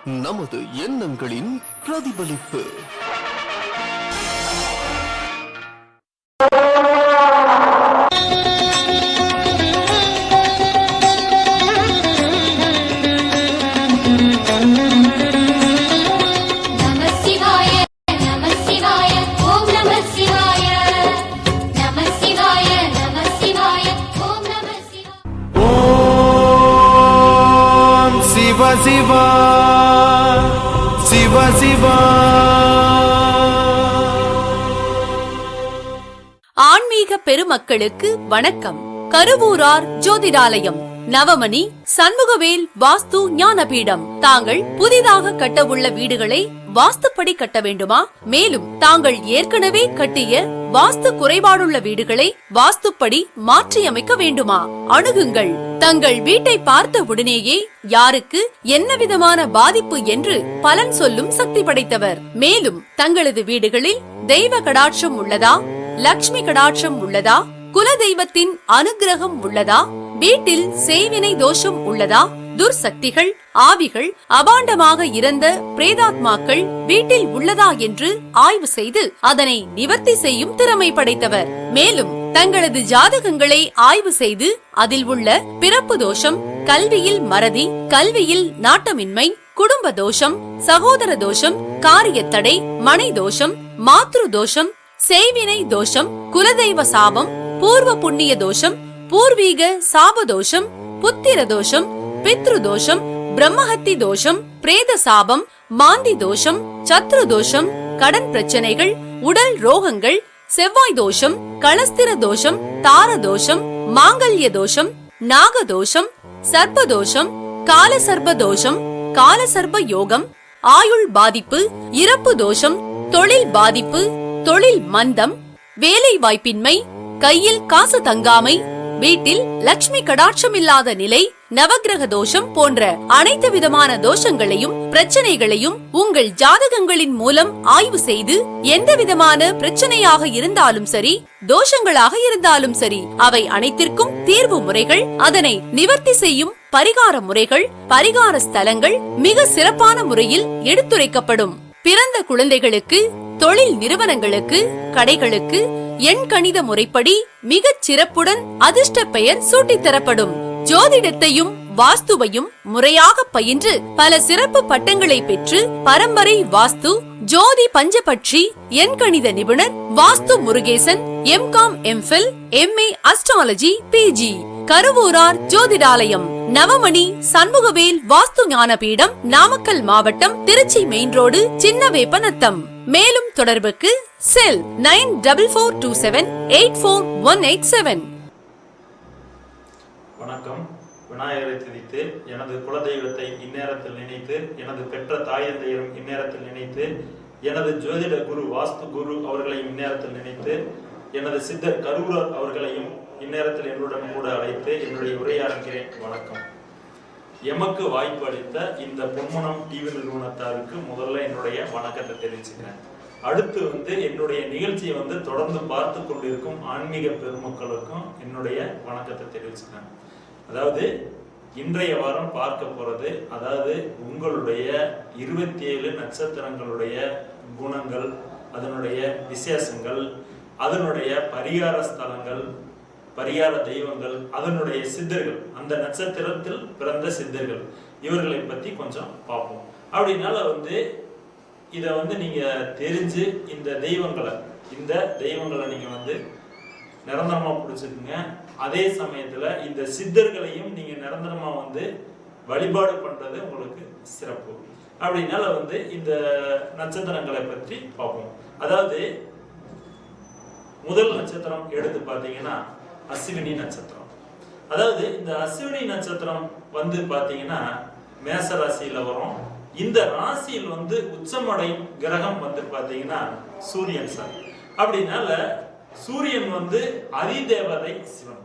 நமது எண்ணங்களின் பிரதிபலிப்பு. சிவா சிவா சிவா. ஆன்மீக பெருமக்களுக்கு வணக்கம். கருவூரார் ஜோதிடாலயம், நவமணி, சண்முகவேல் வாஸ்து ஞானபீடம். தாங்கள் புதிதாக கட்டவுள்ள வீடுகளை வாஸ்துப்படி கட்ட வேண்டுமா? மேலும் தாங்கள் ஏற்கனவே கட்டிய வாஸ்து குறைபாடுள்ள வீடுகளை வாஸ்துப்படி மாற்றியமைக்க வேண்டுமா? அணுகுங்கள். தங்கள் வீட்டை பார்த்த உடனேயே யாருக்கு என்ன விதமான பாதிப்பு என்று பலன் சொல்லும் சக்தி படைத்தவர். மேலும் தங்களது வீடுகளில் தெய்வ கடாட்சம் உள்ளதா, லட்சுமி கடாட்சம் உள்ளதா, குல தெய்வத்தின் அனுகிரகம் உள்ளதா, வீட்டில் செய்வினை தோஷம் உள்ளதா, துர்சக்திகள், ஆவிகள், அபாண்டமாக இறந்த பிரேதாத்மாக்கள் வீட்டில் உள்ளதா என்று ஆய்வு செய்து அதனை நிவர்த்தி செய்யும் திறமை படைத்தவர். மேலும் தங்களது ஜாதகங்களை ஆய்வு செய்து அதில் உள்ள பிறப்பு தோஷம், கல்வியில் மறதி, கல்வியில் நாட்டமின்மை, குடும்ப தோஷம், சகோதர தோஷம், காரியத்தடை, மனை தோஷம், மாத்ரு தோஷம், செய்வினை தோஷம், குலதெய்வ சாபம், பூர்வ புண்ணிய தோஷம், பூர்வீக சாப தோஷம், புத்திர தோஷம், பித்ரு தோஷம், பிரம்மஹத்தி தோஷம், பிரேத சாபம், மாந்தி தோஷம், சத்ரு தோஷம், கடன் பிரச்சனைகள், உடல் ரோகங்கள், செவ்வாய் தோஷம், களஸ்திர தோஷம், தார தோஷம், மாங்கல்ய தோஷம், நாக தோஷம், சர்ப்ப தோஷம், கால சர்ப்ப தோஷம், கால சர்ப்ப யோகம், ஆயுள் பாதிப்பு, இறப்பு தோஷம், தொழில் பாதிப்பு, தொழில் மந்தம், வேலை வாய்ப்பின்மை, கையில் காசு தங்காமை, வீட்டில் லட்சுமி கடாட்சம் இல்லாத நிலை, நவக்கிரக தோஷம் போன்ற அனைத்து விதமான தோஷங்களையும் பிரச்சனைகளையும் உங்கள் ஜாதகங்களின் மூலம் ஆய்வு செய்து எந்த விதமான பிரச்சனையாக இருந்தாலும் சரி, தோஷங்களாக இருந்தாலும் சரி, அவை அனைத்திற்கும் தீர்வு முறைகள், அதனை நிவர்த்தி செய்யும் பரிகார முறைகள், பரிகார ஸ்தலங்கள் மிக சிறப்பான முறையில் எடுத்துரைக்கப்படும். பிறந்த குழந்தைகளுக்கு, தொழில் நிறுவனங்களுக்கு, கடைகளுக்கு எண் கணித முறைப்படி மிகச் சிறப்புடன் அதிர்ஷ்ட பெயர் சூட்டித் தரப்படும். ஜோதிடத்தையும் வாஸ்துவையும் முறையாக பயின்று பல சிறப்பு பட்டங்களை பெற்று பரம்பரை வாஸ்து, ஜோதி பஞ்சபட்சி, எண் கணித நிபுணர் Vastu Murugesan, M Com, M Phil, MA astrology, PG. Karuvoorar Jothidalayam, Navamani, Shanmugavel Vastu Gnanapeedam, Namakkal மாவட்டம், திருச்சி மெயின் ரோடு, சின்னவேப்பநத்தம். மேலும் தொடர்புக்கு செல் 9427841187. வணக்கம். விநாயகரை துதித்து எனது குலதெய்வத்தை இந்நேரத்தில் நினைத்து, எனது பெற்ற தாயந்தையரும் இந்நேரத்தில் நினைத்து, எனது ஜோதிட குரு வாஸ்து குரு அவர்களையும் இந்நேரத்தில் நினைத்து, எனது சித்தர் கருவூரார் அவர்களையும் இந்நேரத்தில் என்னுடன் கூட அழைத்து என்னுடைய உரையாடுகிறேன். வணக்கம். எமக்கு வாய்ப்பு அளித்த இந்த பொன்மனம் டிவி நிறுவனத்தாருக்கு முதல்ல என்னுடைய வணக்கத்தை தெரிவிச்சுக்கிறேன். அடுத்து என்னுடைய நிகழ்ச்சியை தொடர்ந்து பார்த்து கொண்டிருக்கும் ஆன்மீக பெருமக்களுக்கும் என்னுடைய வணக்கத்தை தெரிவிச்சுக்கிறேன். அதாவது இன்றைய வாரம் பார்க்க போறது, அதாவது உங்களுடைய 27 நட்சத்திரங்களுடைய குணங்கள், அதனுடைய விசேஷங்கள், அதனுடைய பரிகார ஸ்தலங்கள், பரிகார தெய்வங்கள், அதனுடைய சித்தர்கள், அந்த நட்சத்திரத்தில் பிறந்த சித்தர்கள், இவர்களை பத்தி கொஞ்சம் பார்ப்போம். அப்படின்னால இத நீங்க தெரிஞ்சு இந்த தெய்வங்களை நீங்க நிரந்தரமா பிடிச்சிருக்குங்க. அதே சமயத்துல இந்த சித்தர்களையும் நீங்க நிரந்தரமா வழிபாடு பண்றது உங்களுக்கு சிறப்பு. அப்படின்னால இந்த நட்சத்திரங்களை பற்றி பார்ப்போம். அதாவது முதல் நட்சத்திரம் எடுத்து பாத்தீங்கன்னா அஸ்வினி நட்சத்திரம். அதாவது இந்த அஸ்வினி நட்சத்திரம் பாத்தீங்கன்னா மேச ராசியில வரும். இந்த ராசியில் உச்சமடையும் கிரகம் பாத்தீங்கன்னா சூரியன் சார். அப்படின்னால சூரியன் அதிதேவதை சிவன்.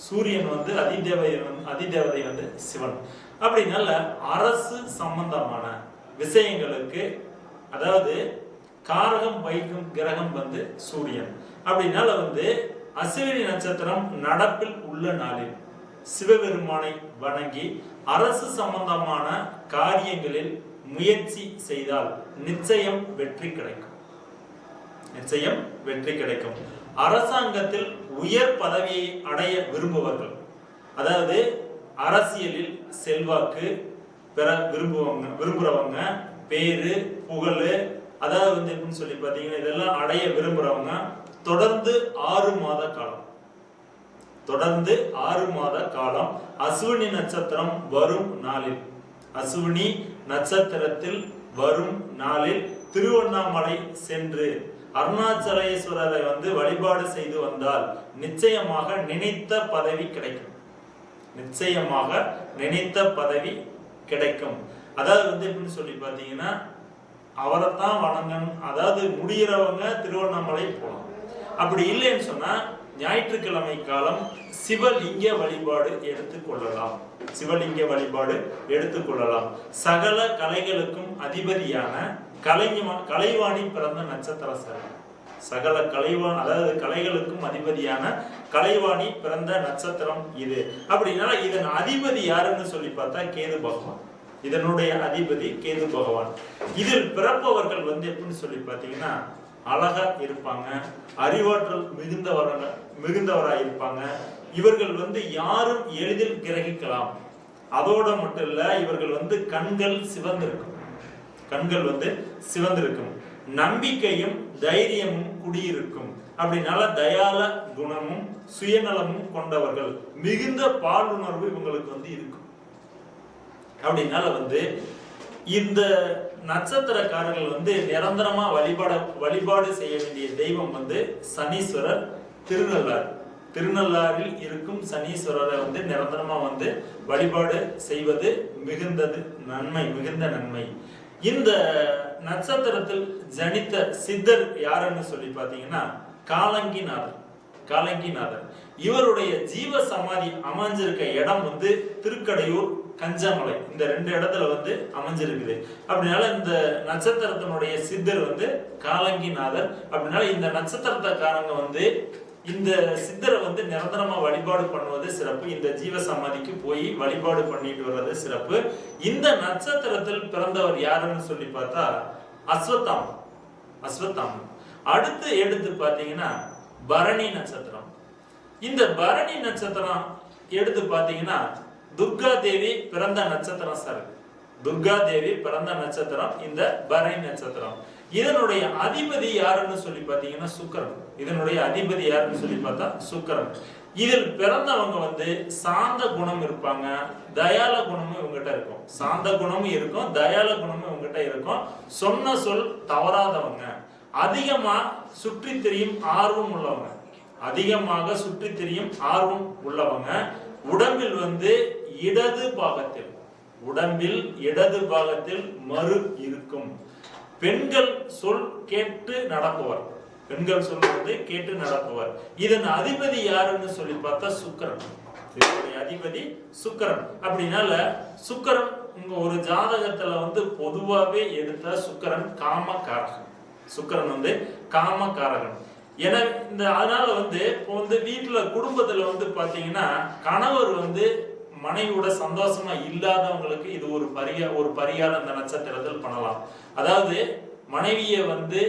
சூரியன் அதிதேவதை சிவன். அப்படின்னால அரசு சம்பந்தமான விஷயங்களுக்கு, அதாவது காரகம் வைக்கும் கிரகம் சூரியன். அப்படின்னால அஸ்வினி நட்சத்திரம் நடப்பில் உள்ள நாளில் சிவபெருமானை வணங்கி அரசு சம்பந்தமான காரியங்களில் முயற்சி செய்தால் நிச்சயம் வெற்றி கிடைக்கும். நிச்சயம் வெற்றி கிடைக்கும். அரசாங்கத்தில் உயர் பதவியை அடைய விரும்புபவர்கள், அதாவது அரசியலில் செல்வாக்கு பெற விரும்புறவங்க, பேரு புகழ், அதாவது வந்து எப்படின்னு சொல்லி பாத்தீங்கன்னா இதெல்லாம் அடைய விரும்புறவங்க தொடர்ந்து 6 மாத காலம், தொடர்ந்து 6 மாத காலம் அஸ்வினி நட்சத்திரம் வரும் நாளில், அஸ்வினி நட்சத்திரத்தில் வரும் நாளில் திருவண்ணாமலை சென்று அருணாச்சலேஸ்வரரை வந்து வழிபாடு செய்து வந்தால் நிச்சயமாக நினைத்த பதவி கிடைக்கும். நிச்சயமாக நினைத்த பதவி கிடைக்கும். அதாவது வந்து எப்படின்னு சொல்லி பாத்தீங்கன்னா அவரைத்தான் வணங்கணும். அதாவது முடிகிறவங்க திருவண்ணாமலை போகலாம். அப்படி இல்லைன்னு சொன்னா ஞாயிற்றுக்கிழமை காலம் சிவலிங்க வழிபாடு எடுத்துக்கொள்ளலாம். சிவலிங்க வழிபாடு எடுத்துக்கொள்ளலாம். சகல கலைகளுக்கும் அதிபதியான கலைவாணி பிறந்த நட்சத்திரம் சார். சகல அதாவது கலைகளுக்கும் அதிபதியான கலைவாணி பிறந்த நட்சத்திரம் இது. அப்படின்னா இதன் அதிபதி யாருன்னு சொல்லி பார்த்தா கேது பகவான். இதனுடைய அதிபதி கேது பகவான். இதில் பிறப்பவர்கள் வந்து எப்படின்னு சொல்லி பார்த்தீங்கன்னா அழகா இருப்பாங்க, அறிவாற்றல் மிகுந்தவராக இருப்பாங்க. இவர்கள் வந்து யாரும் எளிதில் கிரகிக்கலாம். அதோட மட்டும் இல்ல, இவர்கள் வந்து கண்கள் சிவந்திருக்கும். கண்கள் வந்து சிவந்திருக்கும். நம்பிக்கையும் தைரியமும் குடியிருக்கும். அப்படினால தயால குணமும் சுயநலமும் கொண்டவர்கள். மிகுந்த பாலுணர்வு இவங்களுக்கு வந்து இருக்கும். அப்படினால வந்து இந்த நட்சத்திரக்காரர்கள் வந்து நிரந்தரமா வழிபாடு செய்ய வேண்டிய தெய்வம் வந்து சனீஸ்வரர். திருநள்ளாறில் இருக்கும் சனீஸ்வரரை வந்து நிரந்தரமா வந்து வழிபாடு செய்வது மிகுந்த நன்மை. இந்த நட்சத்திரத்தில் ஜனித்த சித்தர் யாருன்னு சொல்லி பாத்தீங்கன்னா காலங்கிநாதர். இவருடைய ஜீவ சமாதி அமைஞ்சிருக்க இடம் வந்து திருக்கடையூர், கஞ்சமலை, இந்த 2 இடத்துல வந்து அமைஞ்சிருக்குது. அப்படினால இந்த நட்சத்திரத்தினுடைய சித்தர் வந்து காலங்கிநாதர். அப்படினால இந்த நட்சத்திரக்காரங்க வந்து இந்த சித்தரை வந்து நிரந்தரமா வழிபாடு பண்ணுவது சிறப்பு. இந்த ஜீவ சமாதிக்கு போய் வழிபாடு பண்ணிட்டு வர்றது சிறப்பு. இந்த நட்சத்திரத்தில் பிறந்தவர் யாருன்னு சொல்லி பார்த்தா அஸ்வத்தாமன். அடுத்து எடுத்து பாத்தீங்கன்னா பரணி நட்சத்திரம். இந்த பரணி நட்சத்திரம் எடுத்து பாத்தீங்கன்னா துர்கா தேவி பிறந்த நட்சத்திரம் சார். துர்கா தேவி பிறந்த நட்சத்திரம் இந்த பரணி நட்சத்திரம். இதனுடைய அதிபதி யாருன்னு சொல்லி பாத்தீங்கன்னா சுக்கிரன். இதனுடைய அதிபதி யாருன்னு சொல்லி பார்த்தா சுக்கிரன். இதில் பிறந்தவங்க வந்து சாந்த குணம் இருப்பாங்க, தயால குணமும் இவங்ககிட்ட இருக்கும். சாந்த குணமும் இருக்கும், தயால குணமும் இவங்ககிட்ட இருக்கும். சொன்ன சொல் தவறாதவங்க, அதிகமா சுற்றி திரியும் ஆர்வம் உள்ளவங்க, அதிகமாக சுற்றி திரியும் ஆர்வம் உள்ளவங்க. உடம்பில் வந்து இடது பாகத்தில் மறு இருக்கும். பெண்கள் சொல் கேட்டு நடப்பவர். பெண்கள் சொல்வது கேட்டு நடப்பவர். இதன் அதிபதி யாருன்னு சொல்லி பார்த்தா சுக்கிரன். இதனுடைய அதிபதி சுக்கிரன். அப்படினால சுக்கிரன் உங்க ஒரு ஜாதகத்துல வந்து பொதுவாவே எடுத்த சுக்கிரன் காமகாரகன். சுக்கிரன் வந்து காமகாரகன். அதனால வந்து இப்போ வந்து வீட்டுல குடும்பத்துல வந்து பாத்தீங்கன்னா கணவர் வந்து மனைவியோட சந்தோஷமா இல்லாதவங்களுக்கு இது ஒரு பரிகாரம் அந்த நட்சத்திரத்தில் பண்ணலாம். அதாவது மனைவிய வந்து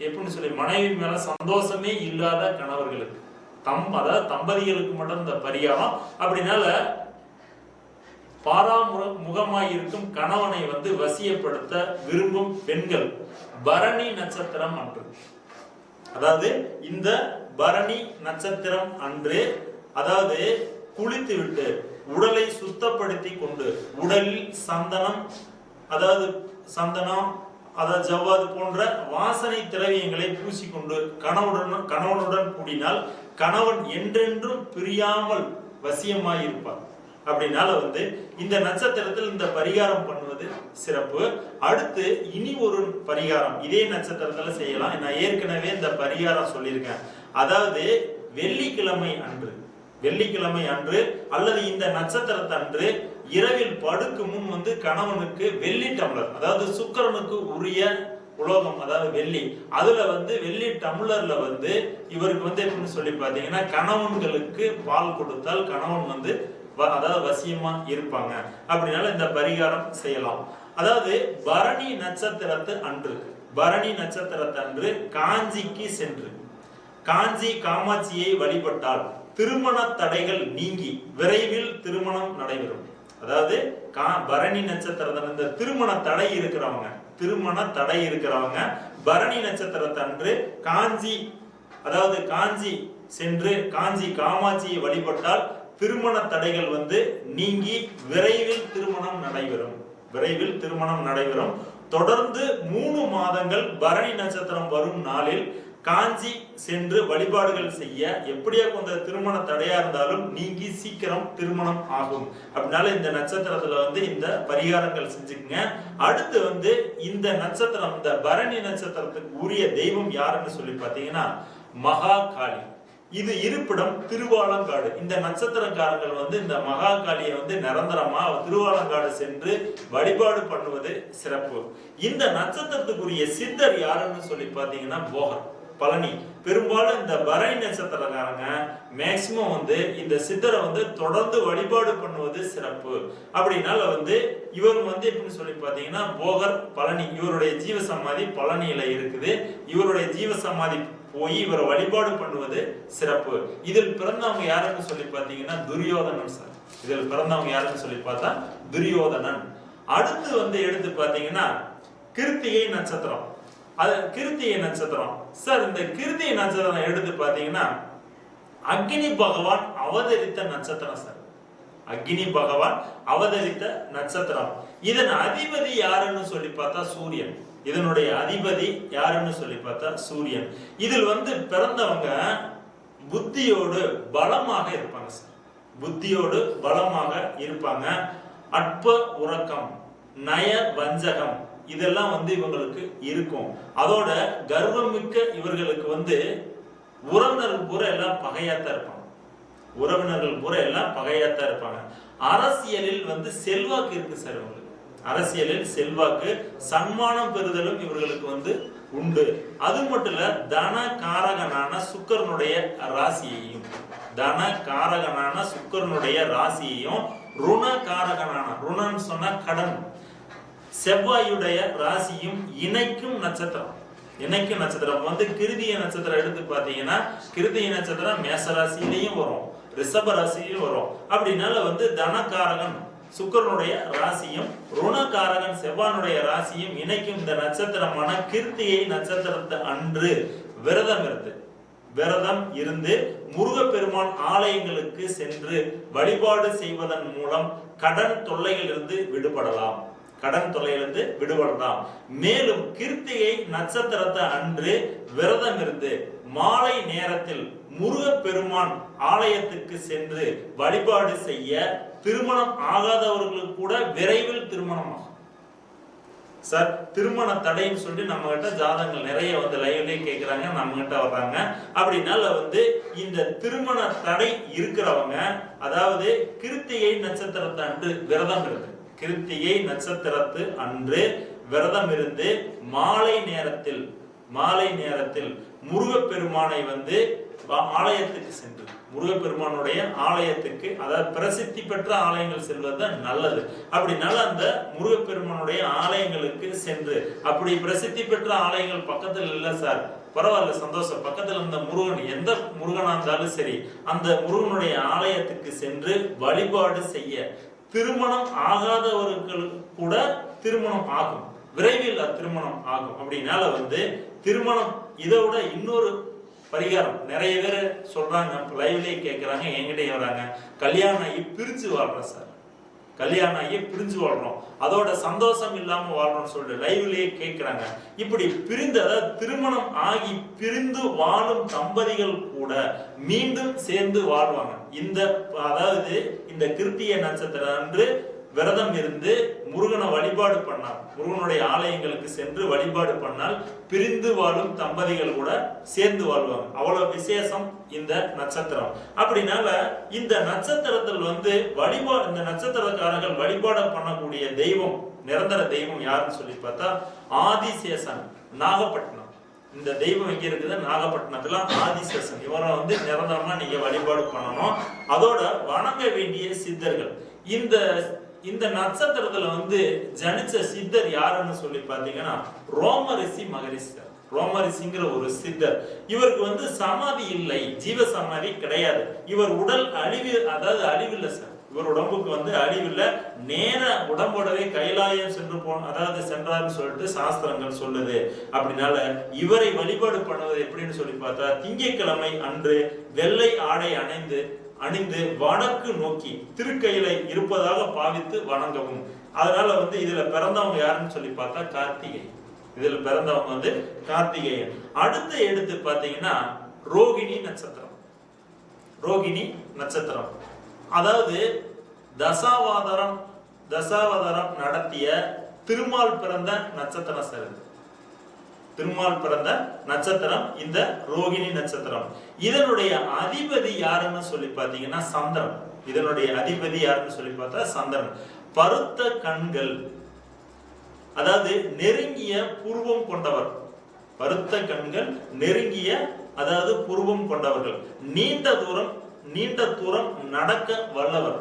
எப்படின்னு சொல்லி மனைவி மேல சந்தோஷமே இல்லாத கணவர்களுக்கு அதாவது தம்பதிகளுக்கு மட்டும் இந்த பரிகாரம். அப்படினால பாராமுகமாய் இருக்கும் கணவனை வந்து வசியப்படுத்த விரும்பும் பெண்கள் பரணி நட்சத்திரம் அன்று, அதாவது இந்த பரணி நட்சத்திரம் அன்று, அதாவது குளித்து விட்டு உடலை சுத்தப்படுத்தி கொண்டு உடலில் சந்தனம், அதாவது ஜவ்வாது போன்ற வாசனை திரவியங்களை பூசிக்கொண்டு கணவனுடன் கூடினால் கணவன் என்றென்றும் பிரியாமல் வசியமாயிருப்பார். அப்படினால வந்து இந்த நட்சத்திரத்தில் இந்த பரிகாரம் பண்ணுவது சிறப்பு. அடுத்து இனி ஒரு பரிகாரம் இதே நட்சத்திரத்துல செய்யலாம். நான் ஏற்கனவே இந்த பரிகாரம் சொல்லியிருக்கேன். அதாவது வெள்ளிக்கிழமை அன்று அல்லது இந்த நட்சத்திரத்தன்று இரவில் படுக்கு முன் வந்து கணவனுக்கு வெள்ளி டம்ளர், அதாவது சுக்கிரனுக்கு உரிய உலோகம், அதாவது வெள்ளி, அதுல வந்து வெள்ளி டம்ளர்ல வந்து இவருக்கு வந்து எப்படின்னு சொல்லி பாத்தீங்கன்னா கணவன்களுக்கு பால் கொடுத்தால் கணவன் வந்து அதாவது வசியமா இருப்பாங்க. அப்படினால இந்த பரிகாரம் செய்யலாம். அதாவது பரணி நட்சத்திரத்து அன்று, பரணி நட்சத்திரத்து அன்று காஞ்சிக்கு சென்று காஞ்சி காமாட்சியை வழிபட்டால் திருமண தடைகள் நீங்கி விரைவில் திருமணம் நடைபெறும். அதாவது பரணி நட்சத்திரத்தில் இந்த திருமண தடை இருக்கிறவங்க பரணி நட்சத்திரத்தன்று காஞ்சி, அதாவது காஞ்சி சென்று காஞ்சி காமாட்சியை வழிபட்டால் திருமண தடைகள் நீங்கி விரைவில் திருமணம் நடைபெறும். தொடர்ந்து 3 மாதங்கள் பரணி நட்சத்திரம் வரும் நாளில் காஞ்சி சென்று வழிபாடுகள் செய்ய எப்படியா கொண்ட திருமண தடையா இருந்தாலும் நீங்கி சீக்கிரம் திருமணம் ஆகும். அப்படினால இந்த நட்சத்திரத்துல இந்த பரிகாரங்கள் செஞ்சுக்கங்க. அடுத்து இந்த நட்சத்திரம், இந்த பரணி நட்சத்திரத்துக்கு உரிய தெய்வம் யாருன்னு சொல்லி பாத்தீங்கன்னா மகா காளி. இது இருப்பிடம் திருவாலங்காடு. இந்த நட்சத்திரக்காரர்கள் இந்த மகா காளியை நிரந்தரமா திருவாலங்காடு சென்று வழிபாடு பண்ணுவது சிறப்பு. இந்த நட்சத்திரத்துக்குரிய சித்தர் யாருன்னு சொல்லி பாத்தீங்கன்னா போகர், பழனி. பெரும்பாலும் இந்த பரணி நட்சத்திரக்காரங்க மேக்சிமம் இந்த சித்தரை தொடர்ந்து வழிபாடு பண்ணுவது சிறப்பு. அப்படினால இவர் எப்படின்னு சொல்லி பாத்தீங்கன்னா போகர் பழனி, இவருடைய ஜீவ சமாதி பழனியில இருக்குது. இவருடைய ஜீவ சமாதி போய் இவரை வழிபாடு பண்ணுவது சிறப்பு. இதில் பிறந்தவங்க யாருன்னு சொல்லி பாத்தீங்கன்னா துரியோதனன் சார். இதில் பிறந்தவங்க யாருன்னு சொல்லி பார்த்தா துரியோதனன். அடுத்து எடுத்து பாத்தீங்கன்னா கிருத்திகை நட்சத்திரம். கிருத்திகை நட்சத்திரம் சார், இந்த கிருத்திகை நட்சத்திரம் எடுத்து பாத்தீங்கன்னா அக்னி பகவான் அவதரித்த நட்சத்திரம் சார். அக்னி பகவான் அவதரித்த நட்சத்திரம். இதன் அதிபதி யாருன்னு சொல்லி பார்த்தா சூரியன். இதனுடைய அதிபதி யாருன்னு சொல்லி பார்த்தா சூரியன். இதில் பிறந்தவங்க புத்தியோடு பலமாக இருப்பாங்க சார். புத்தியோடு பலமாக இருப்பாங்க. அற்ப உறக்கம், நய வஞ்சகம் இதெல்லாம் இவங்களுக்கு இருக்கும். அதோட கர்வமிக்க இவர்களுக்கு உறவினர்கள் பூரா எல்லாம் பகையாத்தான் இருப்பாங்க. அரசியலில் செல்வாக்கு இருக்கு சார் இவங்களுக்கு. அரசியலில் செல்வாக்கு, சன்மானம் பெறுதலும் இவர்களுக்கு உண்டு. அது மட்டும் இல்ல, தன காரகனான சுக்கரனுடைய ராசியையும் ருண காரகனான, ருணன் சொன்ன கடன், செவ்வாயுடைய ராசியும் இணைக்கும் நட்சத்திரம். கிருதிய நட்சத்திரம் எடுத்து பாத்தீங்கன்னா கிருதிய நட்சத்திரம் மேச ராசியிலையும் வரும், ரிஷப ராசியிலும் வரும். அப்படினால தனகாரகன் சுக்கரனுடைய ராசியும் ருணகாரகன் செவ்வானுடைய ராசியும் இணைக்கும் இந்த நட்சத்திரமான கிருத்திகை நட்சத்திரத்தை அன்று விரதம் இருந்து முருகப்பெருமான் ஆலயங்களுக்கு சென்று வழிபாடு செய்வதன் மூலம் கடன் தொல்லைகளிலிருந்து விடுபடலாம். மேலும் கிருத்திகை நட்சத்திரத்தை அன்று விரதம் இருந்து மாலை நேரத்தில் முருகப்பெருமான் ஆலயத்துக்கு சென்று வழிபாடு செய்ய திருமணம் ஆகாதவர்களுக்கு கூட விரைவில் திருமணம் ஆகும் சார். திருமண தடைன்னு சொல்லிட்டு நம்ம கிட்ட ஜாதகங்கள் நிறைய லைவ்லயே கேட்கிறாங்க, நம்ம கிட்ட வர்றாங்க. அப்படினால இந்த திருமண தடை இருக்கிறவங்க, அதாவது கிருத்திகை நட்சத்திரத்தை அன்று விரதம் இருந்து, கிருத்திகை நட்சத்திரத்து அன்று விரதம் இருந்து மாலை நேரத்தில் முருகப்பெருமானை ஆலயத்துக்கு சென்று, முருகப்பெருமானுடைய ஆலயத்துக்கு, அதாவது பிரசித்தி பெற்ற ஆலயங்கள் செல்வது நல்லது. அப்படினால அந்த முருகப்பெருமானுடைய ஆலயங்களுக்கு சென்று, அப்படி பிரசித்தி பெற்ற ஆலயங்கள் பக்கத்தில் இல்ல சார், பரவாயில்ல, சந்தோஷம். பக்கத்துல இருந்த முருகன், எந்த முருகனா இருந்தாலும் சரி, அந்த முருகனுடைய ஆலயத்துக்கு சென்று வழிபாடு செய்ய திருமணம் ஆகாதவர்களுக்கு கூட திருமணம் ஆகும், விரைவில் திருமணம் ஆகும். அப்படினால திருமணம் இதோட இன்னொரு பரிகாரம் நிறைய பேர் சொல்றாங்க, லைவ்லயே கேட்கறாங்க, என்கிட்ட வராங்க, கல்யாணம் ஆகி பிரிஞ்சு வாழ்றோம் சார், கல்யாணம் ஆகி பிரிஞ்சு வாழ்றோம், அதோட சந்தோஷம் இல்லாம வாழ்றோம்னு சொல்லிட்டு லைவ்லயே கேட்கிறாங்க. இப்படி பிரிந்து, அதாவது திருமணம் ஆகி பிரிந்து வாழும் தம்பதிகள் கூட மீண்டும் சேர்ந்து வாழ்வாங்க. அதாவது இந்த கிருத்திகை நட்சத்திரம் அன்று விரதம் இருந்து முருகனை வழிபாடு பண்ணால், முருகனுடைய ஆலயங்களுக்கு சென்று வழிபாடு பண்ணால் பிரிந்து வாழும் தம்பதிகள் கூட சேர்ந்து வாழ்வாங்க. அவ்வளவு விசேஷம் இந்த நட்சத்திரம். அப்படினால இந்த நட்சத்திரத்தில் இந்த நட்சத்திரக்காரர்கள் வழிபாடு பண்ணக்கூடிய தெய்வம், நிரந்தர தெய்வம் யாருன்னு சொல்லி பார்த்தா ஆதிசேஷன், நாகப்பட்டினம். இந்த தெய்வம் எங்க இருக்குது? நாகப்பட்டினத்துல ஆதிசேஷன். இவரை வந்து நிரந்தரமா நீங்க வழிபாடு பண்ணணும். அதோட வணங்க வேண்டிய சித்தர்கள், இந்த இந்த நட்சத்திரத்துல வந்து ஜனிச்ச சித்தர் யாருன்னு சொல்லி பாத்தீங்கன்னா ரோமரிஷி மகரிஷி. ரோமரிஷிங்கிற ஒரு சித்தர். இவருக்கு வந்து சமாதி இல்லை, ஜீவ சமாதி கிடையாது. இவர் உடல் அழிவு, அதாவது அழிவில்லை சார். இவர் உடம்புக்கு வந்து அழிவில்லை. நேர உடம்போடவே கைலாயம் சென்று அதாவது சென்றார்னு சொல்லிட்டு சாஸ்திரங்கள் சொல்லுது. அப்படினால இவரை வழிபாடு பண்ணுவது எப்படின்னு சொல்லி பார்த்தா, திங்கட்கிழமை அன்று வெள்ளை ஆடை அணிந்து வடக்கு நோக்கி திருக்கையில இருப்பதாக பாவித்து வணங்கவும். அதனால வந்து இதுல பிறந்தவங்க யாருன்னு சொல்லி பார்த்தா கார்த்திகை. இதுல பிறந்தவங்க வந்து கார்த்திகேயன். அடுத்து எடுத்து பாத்தீங்கன்னா ரோகிணி நட்சத்திரம். ரோகிணி நட்சத்திரம் அதாவது தசாவதாரம் நடத்திய திருமால் பிறந்த நட்சத்திரம் சார். திருமால் பிறந்த நட்சத்திரம் இந்த ரோகிணி நட்சத்திரம். இதனுடைய அதிபதி யாருன்னு சொல்லி பாத்தீங்கன்னா சந்திரன். இதனுடைய அதிபதி யாருன்னு சொல்லி பார்த்தா சந்திரன். பருத்த கண்கள், அதாவது நெருங்கிய புருவம் கொண்டவர். பருத்த கண்கள், நெருங்கிய அதாவது புருவம் கொண்டவர்கள். நீண்ட தூரம் நடக்க வல்லவர்.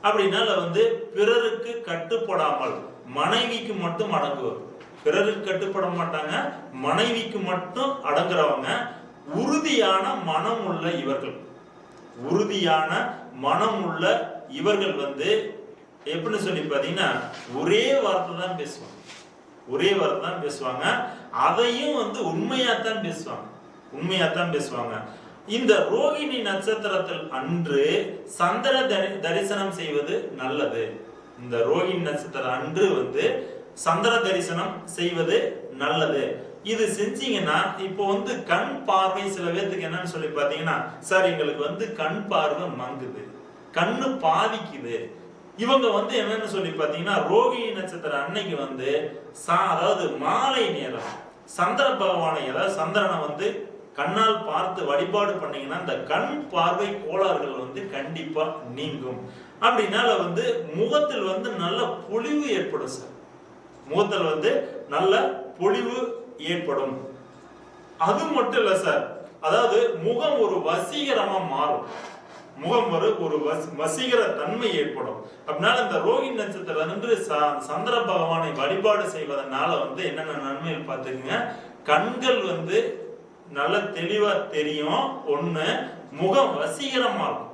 அப்படினால வந்து பிறருக்கு கட்டுப்படாமல் மனைவிக்கு மட்டும் அடங்குவர். பிறருக்கு கட்டுப்பட மாட்டாங்க, மனைவிக்கு மட்டும் அடங்குறவங்க. உறுதியான மனம் உள்ள இவர்கள். உறுதியான மனம் உள்ள இவர்கள் வந்து எப்படி சொல்லி பாத்தீங்கன்னா ஒரே வார்த்தை தான் பேசுவாங்க. ஒரே வார்த்தை தான் பேசுவாங்க. அதையும் வந்து உண்மையாத்தான் பேசுவாங்க. இந்த ரோகிணி நட்சத்திரத்தில் அன்று சந்திர தரிசனம் செய்வது நல்லது. இந்த ரோகிணி நட்சத்திரம் அன்று வந்து சந்திர தரிசனம் செய்வது நல்லது. இது செஞ்சீங்கன்னா இப்போ வந்து கண் பார்வை சில பேருக்கு என்னன்னு சொல்லி பாத்தீங்கன்னா, சார் எங்களுக்கு வந்து கண் பார்வை மங்குது, கண்ணு பாதிக்குது. இவங்க வந்து என்னன்னு சொல்லி பாத்தீங்கன்னா ரோகிணி நட்சத்திரம் அன்னைக்கு வந்து அதாவது மாலை நேரம் சந்திர பகவானை, அதாவது சந்திரனை வந்து கண்ணால் பார்த்து வழிபாடு பண்ணீங்கன்னா இந்த கண் பார்வை கோளாறுகள் வந்து கண்டிப்பா நீங்கும். அப்படினால வந்து முகத்தில் வந்து நல்ல பொலிவு ஏற்படும் சார். முகத்தில் வந்து நல்ல பொலிவு ஏற்படும். அது மட்டும் இல்ல சார், அதாவது முகம் ஒரு வசீகரமா மாறும். முகம் ஒரு வசீகர தன்மை ஏற்படும். அப்படினால இந்த ரோகிணி நட்சத்திரம் வந்து சந்திர பகவானை வழிபாடு செய்வதனால வந்து என்னென்ன நன்மைகள் பார்த்துக்குங்க. கண்கள் வந்து நல்ல தெளிவா தெரியும். ஒண்ணு, முகம் வசீகரமா இருக்கும்.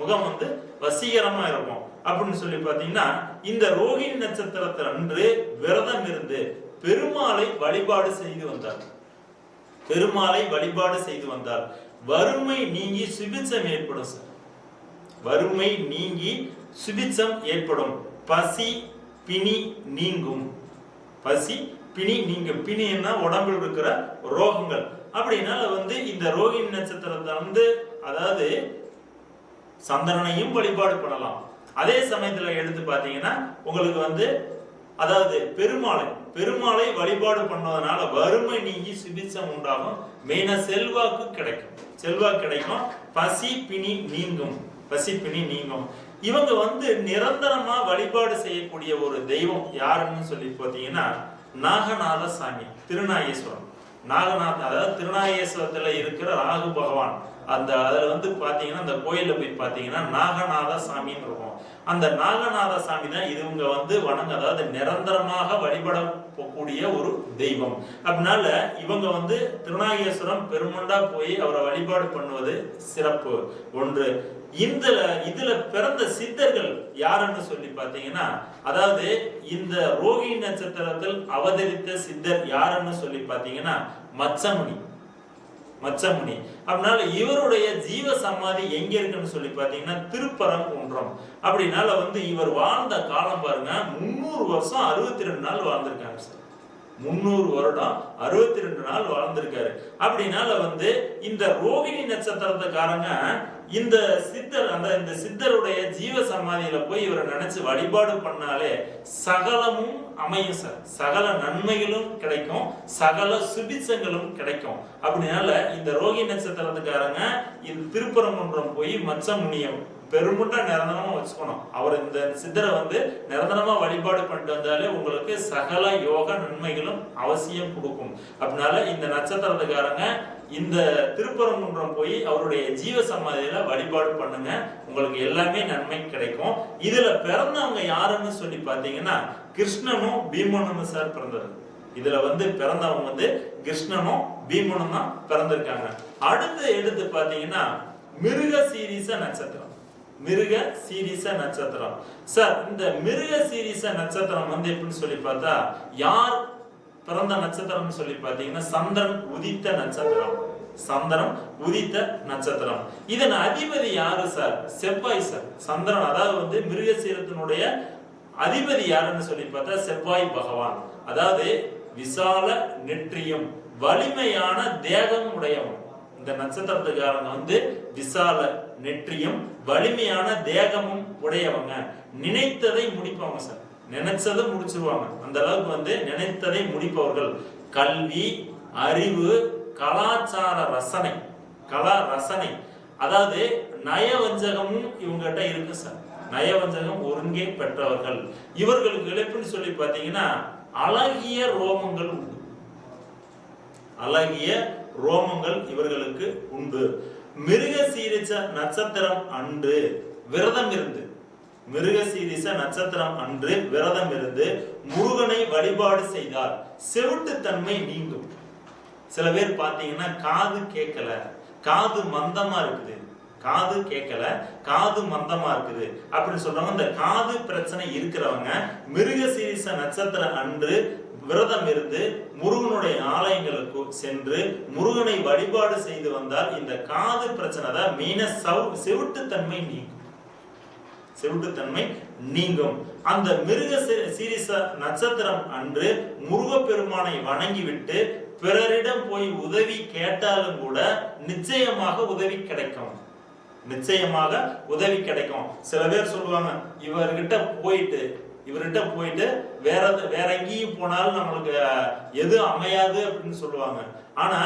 முகம் வந்து வசீகரமா இருக்கும். அப்படின்னு சொல்லி பாத்தீங்கன்னா இந்த ரோகிணி நட்சத்திரத்தில் அன்று விரதம் இருந்து பெருமாளை வழிபாடு செய்து வந்தார். வறுமை நீங்கி சுபிட்சம் ஏற்படும் சார். வறுமை நீங்கி சுபிட்சம் ஏற்படும். பசி பிணி நீங்கும். பிணின்னா உடம்பில் இருக்கிற ரோகங்கள். அப்படினால வந்து இந்த ரோகிணி நட்சத்திரத்தை வந்து அதாவது சந்திரனையும் வழிபாடு பண்ணலாம். அதே சமயத்துல எடுத்து பாத்தீங்கன்னா உங்களுக்கு வந்து அதாவது பெருமாளை வழிபாடு பண்ணதுனால வறுமை நீங்கி சுபிட்சம் உண்டாகும். மெயினா செல்வாக்கு கிடைக்கும். பசி பிணி நீங்கும். இவங்க வந்து நிரந்தரமா வழிபாடு செய்யக்கூடிய ஒரு தெய்வம் யாருன்னு சொல்லி பாத்தீங்கன்னா நாகநாத சாமி, திருநாகேஸ்வரம். அதாவது திருநாகேஸ்வரத்துல இருக்கிற ராகு பகவான். அதுல வந்து பாத்தீங்கன்னா அந்த கோயில்ல போய் பாத்தீங்கன்னா நாகநாத சாமின்னு இருக்கும். அந்த நாகநாத சாமி தான் இவங்க வந்து அதாவது நிரந்தரமாக வழிபடக்கூடிய ஒரு தெய்வம். அதனால இவங்க வந்து திருநாகேஸ்வரம் பெருமண்டா போய் அவரை வழிபாடு பண்ணுவது சிறப்பு ஒன்று. இதுல பிறந்த சித்தர்கள் யாருன்னு சொல்லி பாத்தீங்கன்னா, அதாவது இந்த ரோகிணி நட்சத்திரத்தில் அவதரித்த சித்தர் யாருன்னு சொல்லி பாத்தீங்கன்னா மச்சமுனி. அதனால இவருடைய ஜீவ சமாதி எங்க இருக்குன்னு சொல்லி பாத்தீங்கன்னா திருப்பரங்குன்றம். அப்படினால வந்து இவர் வாழ்ந்த காலம் பாருங்க 300 வருஷம் 62 நாள் வாழ்ந்திருக்காங்க சார். 300 வருடம் 62 நாள் வாழ்ந்திருக்காரு. அப்படினால வந்து இந்த ரோகிணி நட்சத்திரத்துக்காரங்க இந்த சித்தருடைய ஜீவ சமாதியில போய் இவரை நினைச்சு வழிபாடு பண்ணாலே சகலமும் அமையும் சார். சகல நன்மைகளும் கிடைக்கும், சகல சுபிட்சங்களும் கிடைக்கும். அப்படினால இந்த ரோகிணி நட்சத்திரத்துக்காரங்க இது திருப்பரங்குன்றம் போய் மச்சமுனியை பெருமுண்டா நிரந்தரமா வச்சுக்கணும். அவர் இந்த சித்தரை வந்து நிரந்தரமா வழிபாடு பண்ணிட்டு வந்தாலே உங்களுக்கு சகல யோக நன்மைகளும் அவசியம் கொடுக்கும். அதனால இந்த நட்சத்திரத்துக்காரங்க இந்த திருப்பரங்குன்றம் போய் அவருடைய ஜீவ சமாதியில வழிபாடு பண்ணுங்க, உங்களுக்கு எல்லாமே நன்மை கிடைக்கும். இதுல பிறந்தவங்க யாருன்னு சொல்லி பாத்தீங்கன்னா கிருஷ்ணனும் பீமனும் சார் பிறந்தது. இதுல வந்து பிறந்தவங்க வந்து கிருஷ்ணனும் பீமனும் தான் பிறந்திருக்காங்க. அடுத்து எடுத்து பாத்தீங்கன்னா மிருக சீரிச நட்சத்திரம். மிருக சீரிச நட்சத்திரம் சார், இந்த மிருக சீரிச நட்சத்திரம் வந்து எப்படின்னு சொல்லி பார்த்தா யார் பிறந்த நட்சத்திரம் சொல்லி பாத்தீங்கன்னா சந்திரன் உதித்த நட்சத்திரம். சந்திரன் உதித்த நட்சத்திரம். இதன் அதிபதி யாரு சார்? செவ்வாய் சார். சந்திரன் அதாவது வந்து மிருகசீரத்தினுடைய அதிபதி யாருன்னு சொல்லி பார்த்தா செவ்வாய் பகவான். அதாவது விசால நெற்றியும் வலிமையான தேகம் உடையவன். இந்த நட்சத்திரத்துக்காரங்க வந்து விசால நெற்றியும் வலிமையான தேகமும் உடையவங்க. நினைத்ததை முடிப்பவங்க சார். நினைச்சதை முடிச்சிருவாங்க. அந்த அளவுக்கு வந்து நினைத்ததை முடிப்பவர்கள். கல்வி, அறிவு, கலாச்சார ரசனை, கலா ரசனை, அதாவது நயவஞ்சகமும் இவங்ககிட்ட இருக்கு சார். நயவஞ்சகம் ஒருங்கே பெற்றவர்கள். இவர்களுக்கு இழப்புன்னு சொல்லி பாத்தீங்கன்னா அழகிய ரோமங்கள் உண்டு. அழகிய ரோமங்கள் இவர்களுக்கு உண்டு. மிருக சீரிச நட்சத்திரம் அன்று விரதம் இருந்து, மிருகசீரிச நட்சத்திரம் அன்று விரதம் இருந்து முருகனை வழிபாடு செய்தால் செவிட்டுத்தன்மை நீங்கும். சில பேர் பாத்தீங்கன்னா காது கேட்கல, காது மந்தமா இருக்குது, காது கேட்கல, காது மந்தமா இருக்குது அப்படின்னு சொல்றாங்க. இந்த காது பிரச்சனை இருக்கிறவங்க மிருகசீரிச நட்சத்திரம் அன்று விரதம் இருந்து முருகனுடைய ஆலயங்களுக்கு சென்று முருகனை வழிபாடு செய்து வந்தால் இந்த காது பிரச்சனை தான் மீன செவிட்டுத்தன்மை நீங்கும். செவிட்டுத்தன்மை நீங்கும். அந்த மிருக சீரிச நட்சத்திரம் அன்று முருகப்பெருமானை வணங்கிவிட்டு பிறரிடம் போய் உதவி கேட்டாலும் கூட நிச்சயமாக உதவி கிடைக்கும். நிச்சயமாக உதவி கிடைக்கும். சில பேர் சொல்லுவாங்க இவர்கிட்ட போயிட்டு வேற எங்கேயும் போனாலும் நம்மளுக்கு எது அமையாது அப்படின்னு சொல்லுவாங்க. ஆனா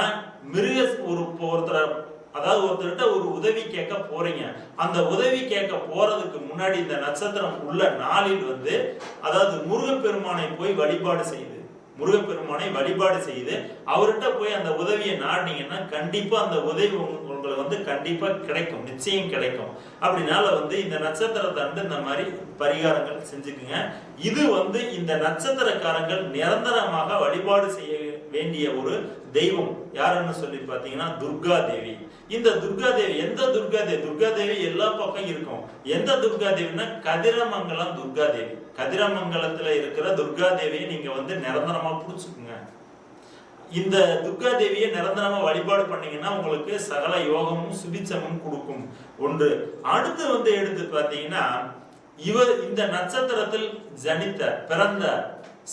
ஒருத்தர்கிட்ட ஒரு உதவி கேட்க போறீங்க. அந்த உதவி கேட்க போறதுக்கு முன்னாடி இந்த நட்சத்திரம் உள்ள நாளில் வந்து அதாவது முருகப்பெருமானை போய் வழிபாடு செய்து அவர்கிட்ட போய் அந்த உதவியை நாடினீங்கன்னா கண்டிப்பா அந்த உதவி உங்களுக்கு வந்து கண்டிப்பா கிடைக்கும், நிச்சயம் கிடைக்கும். அப்படினால வந்து இந்த நட்சத்திரத்தை இந்த மாதிரி பரிகாரங்கள் செஞ்சுக்குங்க. இது வந்து இந்த நட்சத்திரக்காரங்கள் நிரந்தரமாக வழிபாடு செய்ய வேண்டிய ஒரு தெய்வம் யாருன்னு சொல்லி பாத்தீங்கன்னா துர்கா தேவி. இந்த துர்கா தேவி எந்த துர்கா தேவி? துர்கா தேவி எல்லா பக்கம் இருக்கும். எந்த துர்கா தேவின்னா கதிரமங்கலம் துர்கா தேவி. கதிரமங்கலத்துல இருக்கிற துர்கா தேவியை நீங்க வந்து நிரந்தரமா புடிச்சுக்குங்க. இந்த துர்கா தேவியை நிரந்தரமா வழிபாடு பண்ணீங்கன்னா உங்களுக்கு சகல யோகமும் சுபிச்சமும் கொடுக்கும். ஒன்று. அடுத்து வந்து எடுத்து பாத்தீங்கன்னா இவர் இந்த நட்சத்திரத்தில் ஜனித்த பிறந்த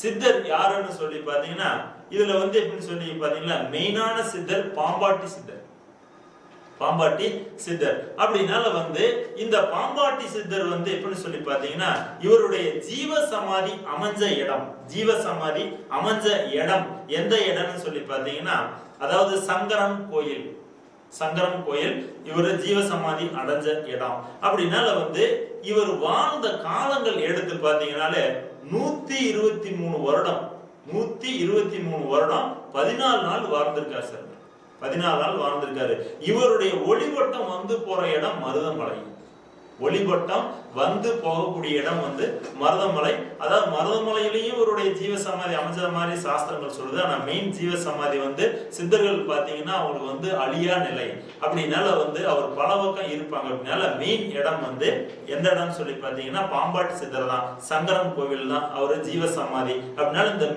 சித்தர் யாருன்னு சொல்லி பாத்தீங்கன்னா இதுல வந்து எப்படின்னு சொல்லி பாத்தீங்கன்னா மெயினான சித்தர் பாம்பாட்டி சித்தர். பாம்பாட்டி சித்தர் அப்படினால வந்து இந்த பாம்பாட்டி சித்தர் வந்து எப்படின்னு சொல்லி பாத்தீங்கன்னா இவருடைய ஜீவ சமாதி அமைஞ்ச இடம், ஜீவ சமாதி அமைஞ்ச இடம் எந்த இடம்னு சொல்லி பாத்தீங்கன்னா அதாவது சங்கரம் கோயில். சங்கரம் கோயில் இவர் ஜீவ சமாதி அடைஞ்ச இடம். அப்படினால வந்து இவர் வாழ்ந்த காலங்கள் எடுத்து பாத்தீங்கன்னாலே 123 வருடம், 123 வருடம் 14 நாள் வாழ்ந்திருக்காரு சார். 14 நாள் வாழ்ந்திருக்காரு. இவருடைய ஒளிவட்டம் வந்து போற இடம் மருதமலை. ஒளிவட்டம் வந்து போகக்கூடிய இடம் வந்து மருதமலை. அதாவது மருதமலையிலையும் இவருடைய ஜீவ சமாதி அமைஞ்ச மாதிரி சாஸ்திரங்கள் சொல்லுது. ஆனா மெயின் ஜீவ சமாதி வந்து சித்தர்கள் பாத்தீங்கன்னா அவங்களுக்கு வந்து அழியா நிலை. அப்படினால வந்து அவர் பல பக்கம் இருப்பாங்க. அப்படினால மெயின் இடம் வந்து எந்த இடம் சொல்லி பாத்தீங்கன்னா பாம்பாட்டி சித்தர் தான், சங்கரம் கோவில் தான் அவரு ஜீவ சமாதி. அப்படினால இந்த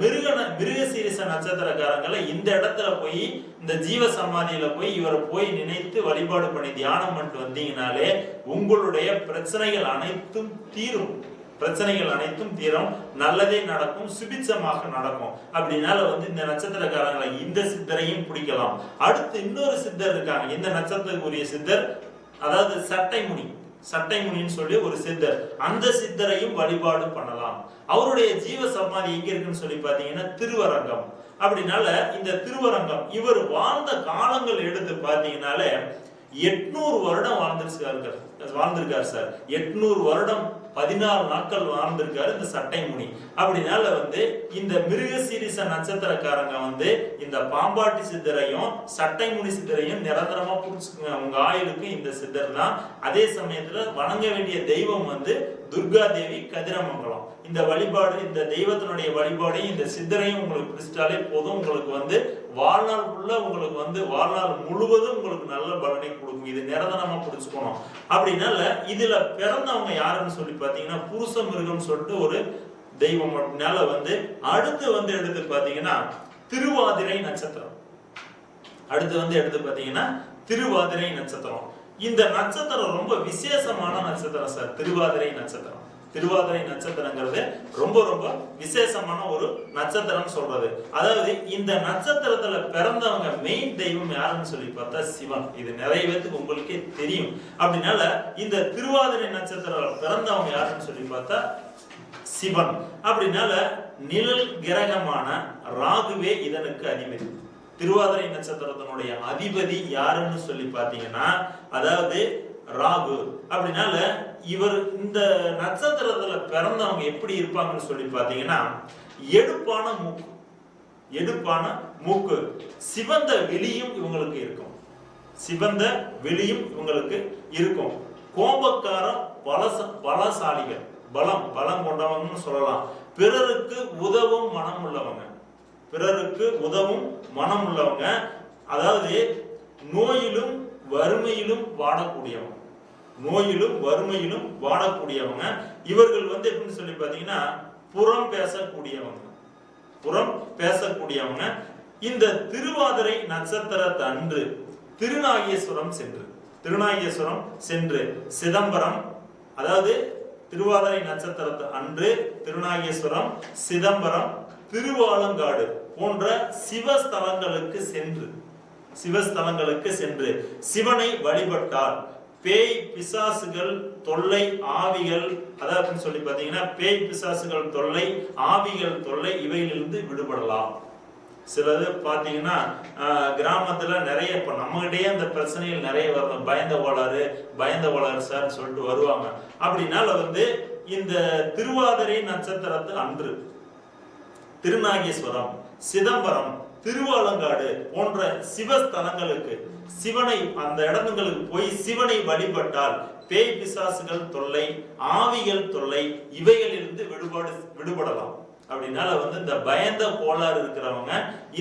மிருகசீரிச நட்சத்திரக்காரங்களை இந்த இடத்துல போய் இந்த ஜீவ சமாதியில போய் இவரை போய் நினைத்து வழிபாடு பண்ணி தியானம் பண்ணிட்டு வந்தீங்கனாலே உங்களுடைய பிரச்சனைகள் அனைத்தும் தீரும். பிரச்சனைகள் அனைத்தும் தீரும், நல்லதே நடக்கும், சுபிச்சமாக நடக்கும். அப்படினால வந்து இந்த நட்சத்திரக்காரங்களை இந்த சித்தரையும் பிடிக்கலாம். அடுத்து இன்னொரு சித்தர் இருக்காங்க. இந்த நட்சத்திரக்குரிய சித்தர் அதாவது சட்டைமுனின்னு சொல்லி ஒரு சித்தர். அந்த சித்தரையும் வழிபாடு பண்ணலாம். அவருடைய ஜீவ சமாதி எங்க இருக்குன்னு சொல்லி பாத்தீங்கன்னா திருவரங்கம். அப்படினால இந்த திருவரங்கம் இவர் வாழ்ந்த காலங்கள் எடுத்து பாத்தீங்கன்னாலே 800 வருடம் வாழ்ந்திருக்காரு சார். 800 வருடம் 14 நாட்கள் வாழ்ந்திருக்காரு இந்த சட்டை முனி. அப்படினால இந்த மிருகசீரிச நட்சத்திரக்காரங்க இந்த பாம்பாட்டி சித்தரையும் சட்டை முனி சித்தரையும் நிரந்தரமா புடிச்சுக்குங்க. உங்க ஆயுளுக்கு இந்த சித்தர் தான். அதே சமயத்துல வணங்க வேண்டிய தெய்வம் துர்கா தேவி கதிரமங்கலம். இந்த வழிபாடு, இந்த தெய்வத்தினுடைய வழிபாடையும் இந்த சித்தரையும் உங்களுக்கு பிடிச்சிட்டாலே போதும். உங்களுக்கு வாழ்நாள் ஃபுல்லா உங்களுக்கு வாழ்நாள் முழுவதும் உங்களுக்கு நல்ல பலனை கொடுக்கும். இது நிரந்தரமா பிடிச்சுக்கணும். அப்படினால இதுல பிறந்தவங்க யாருன்னு சொல்லி பாத்தீங்கன்னா புருஷ மிருகம் சொல்லிட்டு ஒரு தெய்வம். அப்படினால அடுத்து எடுத்து பாத்தீங்கன்னா திருவாதிரை நட்சத்திரம். அடுத்து எடுத்து பாத்தீங்கன்னா திருவாதிரை நட்சத்திரம். இந்த நட்சத்திரம் ரொம்ப விசேஷமான நட்சத்திரம் சார். திருவாதிரை நட்சத்திரம். திருவாதிரை நட்சத்திரங்கிறது ரொம்ப ரொம்ப விசேஷமான ஒரு நட்சத்திரம் சொல்றது. அதாவது இந்த நட்சத்திரத்துல பிறந்தவங்க மெயின் தெய்வம் யாருன்னு சொல்லி பார்த்தா சிவன். இது நிறைய பேருக்கு உங்களுக்கே தெரியும். அப்படினால இந்த திருவாதிரை நட்சத்திரம் பிறந்தவங்க யாருன்னு சொல்லி பார்த்தா சிவன். அப்படினால நிழல் கிரகமான ராகுவே இதனுக்கு அதிபதி. திருவாதிரை நட்சத்திரத்தினுடைய அதிபதி யாருன்னு சொல்லி பாத்தீங்கன்னா அதாவது ராகு. அப்படினால இவர் இந்த நட்சத்திரத்துல பிறந்தவங்க எப்படி இருப்பாங்கன்னு சொல்லி பாத்தீங்கன்னா எடுப்பான மூக்கு, எடுப்பான மூக்கு, சிவந்த வெளியும் இவங்களுக்கு இருக்கும். சிவந்த வெளியும் இவங்களுக்கு இருக்கும். கோபக்காரம், பலசாலிகள், பலம் கொண்டவங்க சொல்லலாம். பிறருக்கு உதவும் மனம் உள்ளவங்க, பிறருக்கு உதவும் மனம் உள்ளவங்க. அதாவது நோயிலும் வறுமையிலும் வாடக்கூடியவங்க, நோயிலும் வறுமையிலும் வாடக்கூடியவங்க. இவர்கள் எப்படின்னு சொல்லி பாத்தீங்கன்னா புறம் பேசக்கூடியவங்க, புறம் பேசக்கூடியவங்க. இந்த திருவாதிரை நட்சத்திரத்தை அன்று திருநாகேஸ்வரம் சென்று சிதம்பரம், அதாவது திருவாதிரை நட்சத்திரத்தை அன்று திருநாகேஸ்வரம், சிதம்பரம், திருவாலங்காடு போன்ற சிவஸ்தலங்களுக்கு சென்று சிவனை வழிபட்டால் பேய் பிசாசுகள் தொல்லை, ஆவிகள், அதாவது சொல்லி பாத்தீங்கன்னா பேய் பிசாசுகள் தொல்லை, ஆவிகள் தொல்லை இவையிலிருந்து விடுபடலாம். சிலது பாத்தீங்கன்னா கிராமத்துல நிறைய இப்ப நம்மகிட்டயே அந்த பிரச்சனைகள் நிறைய வரும். பயந்த கோளாறு சார் சொல்லிட்டு வருவாங்க. அப்படினால இந்த திருவாதிரை நட்சத்திரத்து அன்று திருநாகேஸ்வரம், சிதம்பரம், திருவாலங்காடு போன்ற சிவஸ்தலங்களுக்கு சிவனை அந்த இடங்களுக்கு போய் சிவனை வழிபட்டால் பேய் பிசாசுகள் தொல்லை, ஆவிகள் தொல்லை இவைகளிலிருந்து விடுபடலாம். அப்படினால இந்த பயந்த கோளாறு இருக்கிறவங்க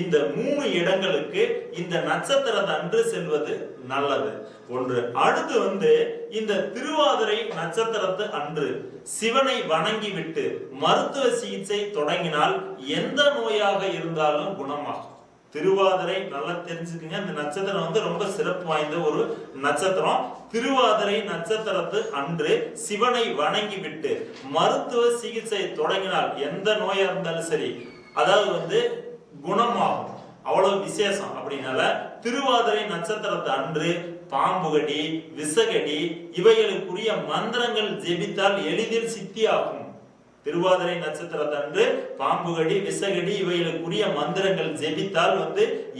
இந்த 3 இடங்களுக்கு இந்த நட்சத்திரத்தை அன்று செல்வது நல்லது. ஒன்று. அடுத்து இந்த திருவாதிரை நட்சத்திரத்து அன்று சிவனை வணங்கி விட்டு மருத்துவ சிகிச்சை தொடங்கினால் எந்த நோயாக இருந்தாலும் குணமாகும். திருவாதிரை நல்லா தெரிஞ்சுக்குங்க. இந்த நட்சத்திரம் ரொம்ப சிறப்பு வாய்ந்த ஒரு நட்சத்திரம். திருவாதிரை நட்சத்திரத்து அன்று சிவனை வணங்கி விட்டு மருத்துவ சிகிச்சை தொடங்கினால் எந்த நோயா இருந்தாலும் சரி, அதாவது குணமாகும். அவ்வளவு விசேஷம். அப்படினால திருவாதிரை நட்சத்திரத்து அன்று பாம்புகடி, விசகடி இவைகளுக்குரிய மந்திரங்கள் ஜெபித்தால் எளிதில் சித்தியாகும். திருவாதிரை நட்சத்திரத்தன்று பாம்புகடி, விசகடி இவைகளுக்குரிய மந்திரங்கள் ஜெபித்தால்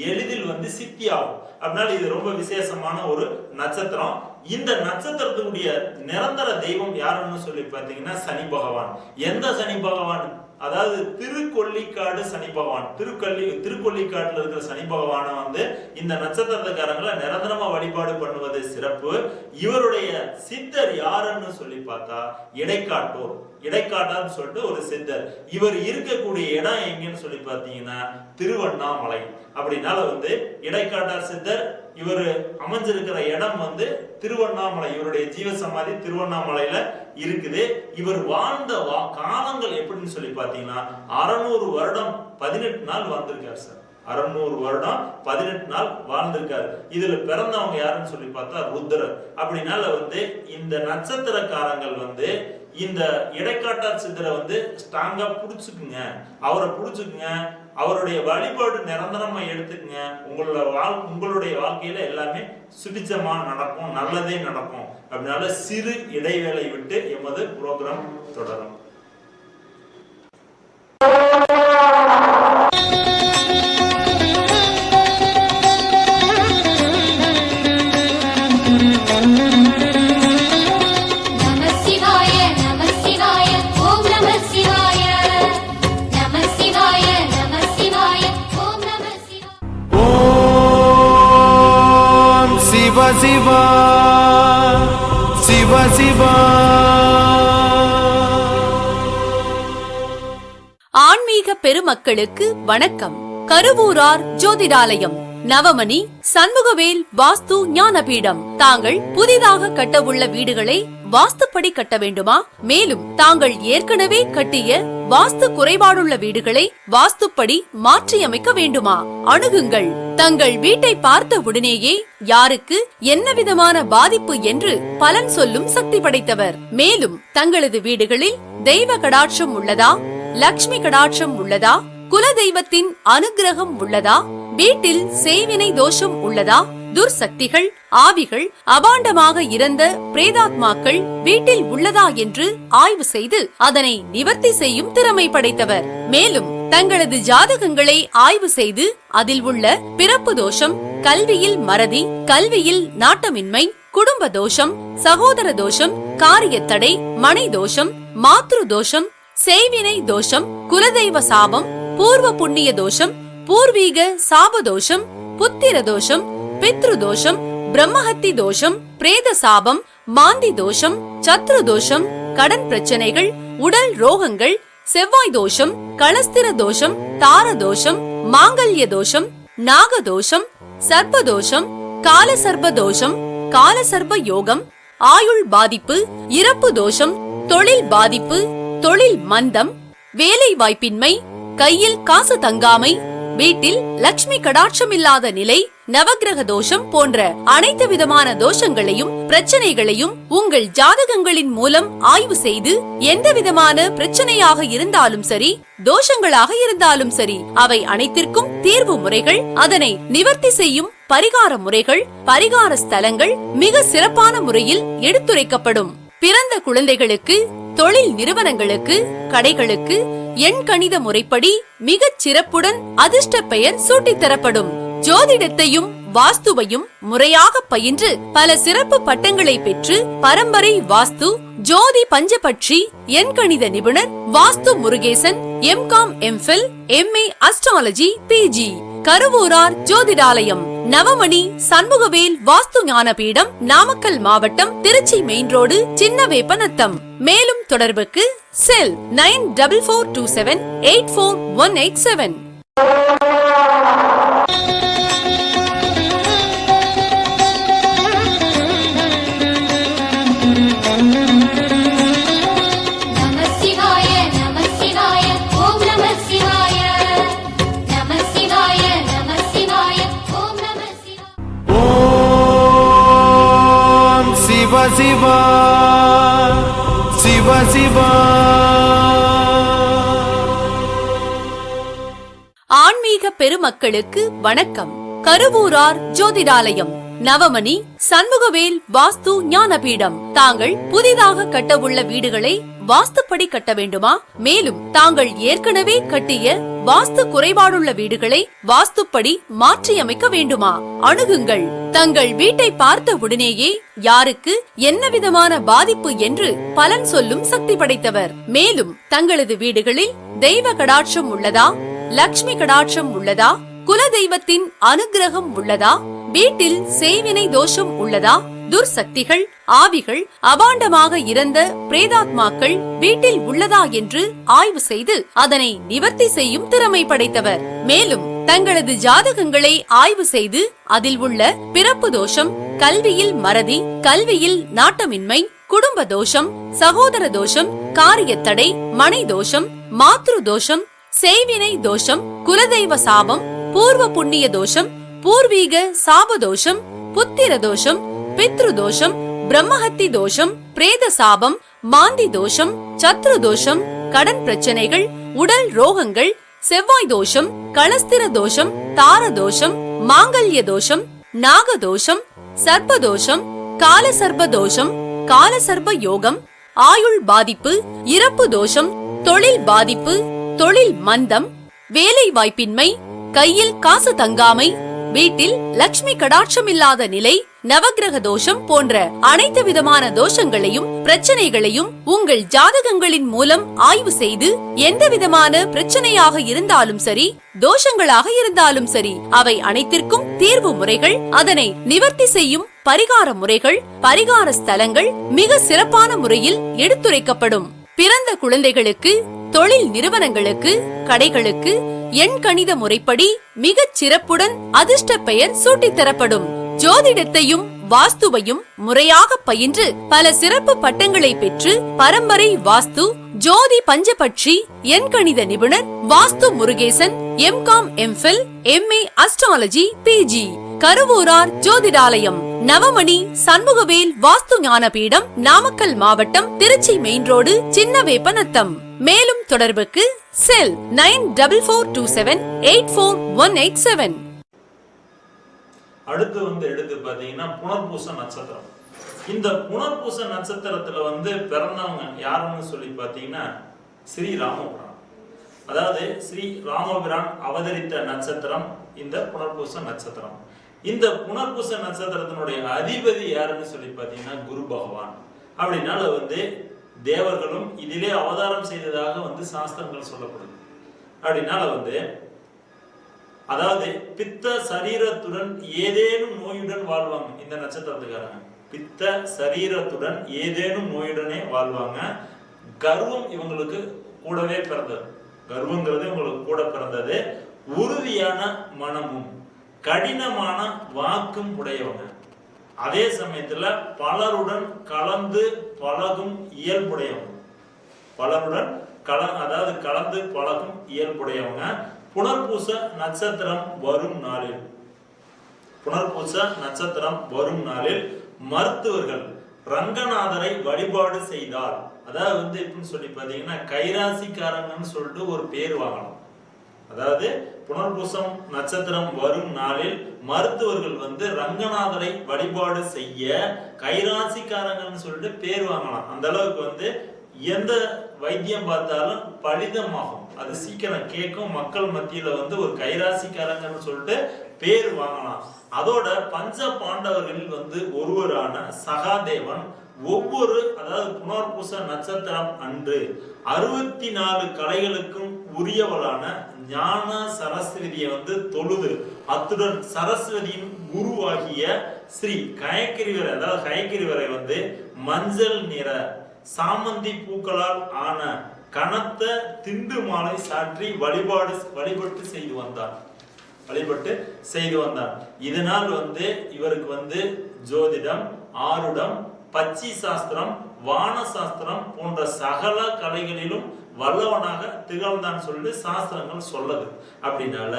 எளிதில் சித்தியாகும். அதனால இது ரொம்ப விசேஷமான ஒரு நட்சத்திரம். இந்த நட்சத்திரத்துடைய நிரந்தர தெய்வம் யாருன்னு சொல்லி பாத்தீங்கன்னா சனி பகவான். எந்த சனி பகவான்? அதாவது திருக்கொள்ளிக்காடு சனி பகவான். திருக்கொள்ளிக்காட்டுல இருக்கிற சனி பகவான இந்த நட்சத்திரக்காரங்களை நிரந்தரமா வழிபாடு பண்ணுவது சிறப்பு. இவருடைய சித்தர் யாருன்னு சொல்லி பார்த்தா இடைக்காட்டான்னு சொல்லிட்டு ஒரு சித்தர். இவர் இருக்கக்கூடிய இடம் எங்கன்னு சொல்லி பாத்தீங்கன்னா திருவண்ணாமலை. அப்படினால இடைக்காட்டார் சித்தர் இவர் அமைஞ்சிருக்கிற இடம் திருவண்ணாமலை. இவருடைய ஜீவசமாதி திருவண்ணாமலையில இருக்குது. இவர் வாழ்ந்த காலங்கள் எப்படின்னு சொல்லி பாத்தீங்கன்னா 600 வருடம் 18 நாள் வாழ்ந்திருக்காரு சார். 600 வருடம் 18 நாள் வாழ்ந்திருக்காரு. இதுல பிறந்தவங்க யாருன்னு சொல்லி பார்த்தா ருத்ரர். அப்படினால இந்த நட்சத்திரக்காரங்கள் இந்த இடைக்காட்டார் சித்தரை ஸ்ட்ராங்கா புடிச்சுக்குங்க. அவரை புடிச்சுக்குங்க. அவருடைய வழிபாடு நிரந்தரமா எடுத்துக்கங்க. உங்களுடைய வாழ்க்கையில எல்லாமே சுபிச்சமா நடக்கும், நல்லதே நடக்கும். அதனால சிறு இடைவேளை விட்டு எமது புரோகிராம் தொடரும். சிவா சிவ சிவா. ஆன்மீக பெருமக்களுக்கு வணக்கம். கருவூரார் ஜோதிடாலயம், நவமணி, சண்முகவேல் வாஸ்து ஞானபீடம். தாங்கள் புதிதாக கட்டவுள்ள வீடுகளை வாஸ்துப்படி கட்ட வேண்டுமா? மேலும் தாங்கள் ஏற்கனவே கட்டிய வாஸ்து குறைபாடுள்ள வீடுகளை வாஸ்துப்படி மாற்றியமைக்க வேண்டுமா? அணுகுங்கள். தங்கள் வீட்டை பார்த்த உடனேயே யாருக்கு என்ன விதமான பாதிப்பு என்று பலன் சொல்லும் சக்தி படைத்தவர். மேலும் தங்களது வீடுகளில் தெய்வ கடாட்சம் உள்ளதா, லக்ஷ்மி கடாட்சம் உள்ளதா, குல தெய்வத்தின் அனுகிரகம் உள்ளதா, வீட்டில் செய்வினை தோஷம் உள்ளதா, துர்சக்திகள், ஆவிகள், அபாண்டமாக இறந்த பிரேதாத்மாக்கள் வீட்டில் உள்ளதா என்று ஆய்வு செய்து அதனை நிவர்த்தி செய்யும் திறமை படைத்தவர். மேலும் தங்களது ஜாதகங்களை ஆய்வு செய்து அதில் உள்ள பிறப்பு தோஷம், கல்வியில் மறதி, கல்வியில் நாட்டமின்மை, குடும்ப தோஷம், சகோதர தோஷம், காரியத்தடை, மனை தோஷம், மாத்ரு தோஷம், செய்வினை தோஷம், குலதெய்வ சாபம், பூர்வ புண்ணிய தோஷம், பூர்வீக சாப தோஷம், புத்திர தோஷம், பித்ரு தோஷம், பிரம்மஹத்தி தோஷம், பிரேத சாபம், மாந்தி தோஷம், சத்ரு தோஷம், கடன் பிரச்சனைகள், உடல் ரோகங்கள், செவ்வாய் தோஷம், களஸ்திர தோஷம், தார தோஷம், மாங்கல்ய தோஷம், நாக தோஷம், சர்ப்ப தோஷம், கால சர்ப்ப தோஷம், கால சர்ப்ப யோகம், ஆயுள் பாதிப்பு, இறப்பு தோஷம், தொழில் பாதிப்பு, தொழில் மந்தம், வேலை வாய்ப்பின்மை, கையில் காசு தங்காமை, வீட்டில் லட்சுமி கடாட்சம் இல்லாத நிலை, நவக்கிரக தோஷம் போன்ற அனைத்து விதமான தோஷங்களையும் பிரச்சனைகளையும் உங்கள் ஜாதகங்களின் மூலம் ஆய்வு செய்து எந்த விதமான பிரச்சனையாக இருந்தாலும் சரி, தோஷங்களாக இருந்தாலும் சரி, அவை அனைத்திற்கும் தீர்வு முறைகள், அதனை நிவர்த்தி செய்யும் பரிகார முறைகள், பரிகார ஸ்தலங்கள் மிக சிறப்பான முறையில் எடுத்துரைக்கப்படும். பிறந்த குழந்தைகளுக்கு, தொழில் நிறுவனங்களுக்கு, கடைகளுக்கு எண் கணித முறைப்படி மிகச் சிறப்புடன் அதிர்ஷ்ட பெயர் சூட்டித் தரப்படும். ஜோதிடத்தையும் வாஸ்துவையும் முறையாக பயின்று பல சிறப்பு பட்டங்களை பெற்று பரம்பரை வாஸ்து, ஜோதி பஞ்சபட்சி, எண்கணித நிபுணர் Vastu Murugesan, M Com, M Phil, MA astrology, PG. Karuvoorar Jothidalayam, Navamani, Shanmugavel Vastu Gnanapeedam, Namakkal மாவட்டம், திருச்சி மெயின் ரோடு, சின்னவேப்பநத்தம். மேலும் தொடர்புக்கு செல் 9427841187. சிவா சிவ சிவா. ஆன்மீக பெருமக்களுக்கு வணக்கம். கருவூரார் ஜோதிடாலயம், நவமணி, சண்முகவேல் வாஸ்து ஞானபீடம். தாங்கள் புதிதாக கட்டவுள்ள வீடுகளை வாஸ்துப்படி கட்ட வேண்டுமா? மேலும் தாங்கள் ஏற்கனவே கட்டிய வாஸ்து குறைபாடுள்ள வீடுகளை வாஸ்துப்படி மாற்றியமைக்க வேண்டுமா? அணுகுங்கள். தங்கள் வீட்டை பார்த்த உடனேயே யாருக்கு என்ன விதமான பாதிப்பு என்று பலன் சொல்லும் சக்தி படைத்தவர். மேலும் தங்களது வீடுகளில் தெய்வ கடாட்சம் உள்ளதா, லக்ஷ்மி கடாட்சம் உள்ளதா, குல தெய்வத்தின் அனுகிரகம் உள்ளதா, வீட்டில் செய்வினை தோஷம் உள்ளதா, துர்சக்திகள், ஆவிகள், அபாண்டமாக இறந்த பிரேதாத்மாக்கள் வீட்டில் உள்ளதா என்று ஆய்வு செய்து அதனை நிவர்த்தி செய்யும் திறமை படைத்தவர். மேலும் தங்களது ஜாதகங்களை ஆய்வு செய்து அதில் உள்ள பிறப்பு தோஷம், கல்வியில் மறதி, கல்வியில் நாட்டமின்மை, குடும்ப தோஷம், சகோதர தோஷம், காரியத்தடை, மனை தோஷம், மாத்ரு தோஷம், செய்வினை தோஷம், குலதெய்வ சாபம், பூர்வ புண்ணிய தோஷம், பூர்வீக சாப தோஷம், புத்திர தோஷம், பித்ரு தோஷம், பிரம்மஹத்தி தோஷம், பிரேத சாபம், மாந்தி தோஷம், சத்ரு தோஷம், கடன் பிரச்சனைகள், உடல் ரோகங்கள், செவ்வாய் தோஷம், களஸ்திர தோஷம், தார தோஷம், மாங்கல்ய தோஷம், நாக தோஷம், சர்ப்ப தோஷம், கால சர்ப்ப தோஷம், கால சர்ப்ப யோகம், ஆயுள் பாதிப்பு, இறப்பு தோஷம், தொழில் பாதிப்பு, தொழில் மந்தம், வேலை வாய்ப்பின்மை, கையில் காசு தங்காமை, வீட்டில் லட்சுமி கடாட்சம் இல்லாத நிலை, நவக்கிரக தோஷம் போன்ற அனைத்து விதமான தோஷங்களையும் பிரச்சனைகளையும் உங்கள் ஜாதகங்களின் மூலம் ஆய்வு செய்து எந்த விதமான பிரச்சனையாக இருந்தாலும் சரி, தோஷங்களாக இருந்தாலும் சரி, அவை அனைத்திற்கும் தீர்வு முறைகள், அதனை நிவர்த்தி செய்யும் பரிகார முறைகள், பரிகார ஸ்தலங்கள் மிக சிறப்பான முறையில் எடுத்துரைக்கப்படும். பிறந்த குழந்தைகளுக்கு, தொழில் நிறுவனங்களுக்கு, கடைகளுக்கு எண் கணித முறைப்படி மிகச் சிறப்புடன் அதிர்ஷ்ட பெயர் சூட்டித் தரப்படும். ஜோதிடத்தையும் வாஸ்துவையும் முறையாக பயின்று பல சிறப்பு பட்டங்களை பெற்று பரம்பரை வாஸ்து, ஜோதி பஞ்சபட்சி, எண்கணித நிபுணர் Vastu Murugesan, M Com, M Phil, MA astrology, PG. Karuvoorar Jothidalayam, Navamani Shanmugavel Vastu Gnanapeedam, Namakkal மாவட்டம், திருச்சி மெயின் ரோடு, சின்னவேப்பநத்தம். மேலும் தொடர்புக்கு செல் 9427848187. அடுத்து எடுத்து பாத்தீங்கன்னா புனர்பூச நட்சத்திரம். இந்த புனர்பூச நட்சத்திரத்துல பிறந்தவங்க யாருன்னு சொல்லி பாத்தீங்கன்னா ஸ்ரீ ராமபிரான். அதாவது ஸ்ரீ ராமபிரான் அவதரித்த நட்சத்திரம் இந்த புனர்பூச நட்சத்திரம். இந்த புனர்பூச நட்சத்திரத்தினுடைய அதிபதி யாருன்னு சொல்லி பாத்தீங்கன்னா குரு பகவான். அப்படினால தேவர்களும் இதிலே அவதாரம் செய்ததாக சாஸ்திரங்கள் சொல்லப்படுது. அப்படினால அதாவது பித்த சரீரத்துடன் ஏதேனும் நோயுடன் வாழ்வாங்க. இந்த நட்சத்திரத்துக்காரங்க பித்த சரீரத்துடன் ஏதேனும் நோயுடனே வாழ்வாங்க. கர்வம் இவங்களுக்கு கூடவே பிறந்தது. கர்வங்கிறது இவங்களுக்கு கூட பிறந்தது. உறுதியான மனமும் கடினமான வாக்கும் உடையவங்க. அதே சமயத்துல பலருடன் கலந்து பழகும் இயல்புடையவங்க. பலருடன் கலந்து பழகும் இயல்புடையவங்க. புனர்பூச நட்சத்திரம் வரும் நாளில் மருத்துவர்கள் ரங்கநாதரை வழிபாடு செய்தால், அதாவது எப்படின்னு சொல்லி பாத்தீங்கன்னா கைராசிக்காரங்கன்னு சொல்லிட்டு ஒரு பேர் வாங்கலாம். அதாவது புனர்பூசம் நட்சத்திரம் வரும் நாளில் மருத்துவர்கள் ரங்கநாதரை வழிபாடு செய்ய கைராசிக்காரங்கன்னு சொல்லிட்டு பேர் வாங்கலாம். அந்த அளவுக்கு எந்த வைத்தியம் பார்த்தாலும் பலிதமாகும். அது சீக்கிரம் கேட்கும். மக்கள் மத்தியில ஒரு கைராசிக்காரங்கன்னு சொல்லிட்டு பேர் வாங்கலாம். அதோட பஞ்ச பாண்டவர்களில் ஒருவரான சகாதேவன் அதாவது புனர்பூச நட்சத்திரம் அன்று 64 கலைகளுக்கும் உரியவளான ஞான சரஸ்வதியை தொழுது, அத்துடன் சரஸ்வதியின் குருவாகிய ஸ்ரீ கயக்கிரிவரை, அதாவது கயக்கிரிவரை மஞ்சள் நிற சாமந்தி பூக்களால் ஆன கனத்த திண்டு மாலை சாற்றி வழிபட்டு செய்து வந்தார். இதனால் இவருக்கு ஜோதிடம், ஆருடம், பச்சி சாஸ்திரம், வான சாஸ்திரம் போன்ற சகல கலைகளிலும் வல்லவனாக திகழ்ந்தான் சொல்லி சாஸ்திரங்கள் சொல்லுது. அப்படின்னால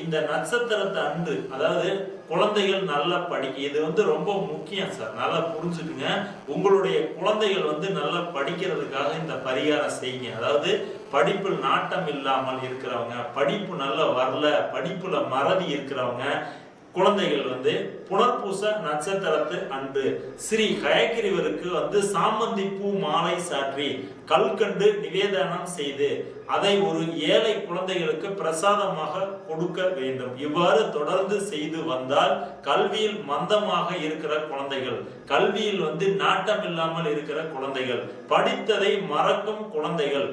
இந்த நட்சத்திரத்தை அன்று, அதாவது குழந்தைகள் நல்லா படிக்க, இது ரொம்ப முக்கியம் சார், நல்லா புரிஞ்சுக்குங்க. உங்களுடைய குழந்தைகள் நல்லா படிக்கிறதுக்காக இந்த பரிகாரம் செய்யுங்க. அதாவது படிப்பில் நாட்டம் இல்லாமல் இருக்கிறவங்க, படிப்பு நல்லா வரல, படிப்புல மறதி இருக்கிறவங்க குழந்தைகள் புனர்பூச நட்சத்திரத்து அன்று ஸ்ரீ ஹயக்கிரிவருக்கு சாமந்தி பூ மாலை சாற்றி கல்கண்டு நிவேதனம் செய்து அதை ஒரு ஏழை குழந்தைகளுக்கு பிரசாதமாக கொடுக்க வேண்டும். இவ்வாறு தொடர்ந்து செய்து வந்தால் கல்வியில் மந்தமாக இருக்கிற குழந்தைகள், கல்வியில் நாட்டம் இல்லாமல் இருக்கிற குழந்தைகள், படித்ததை மறக்கும் குழந்தைகள்,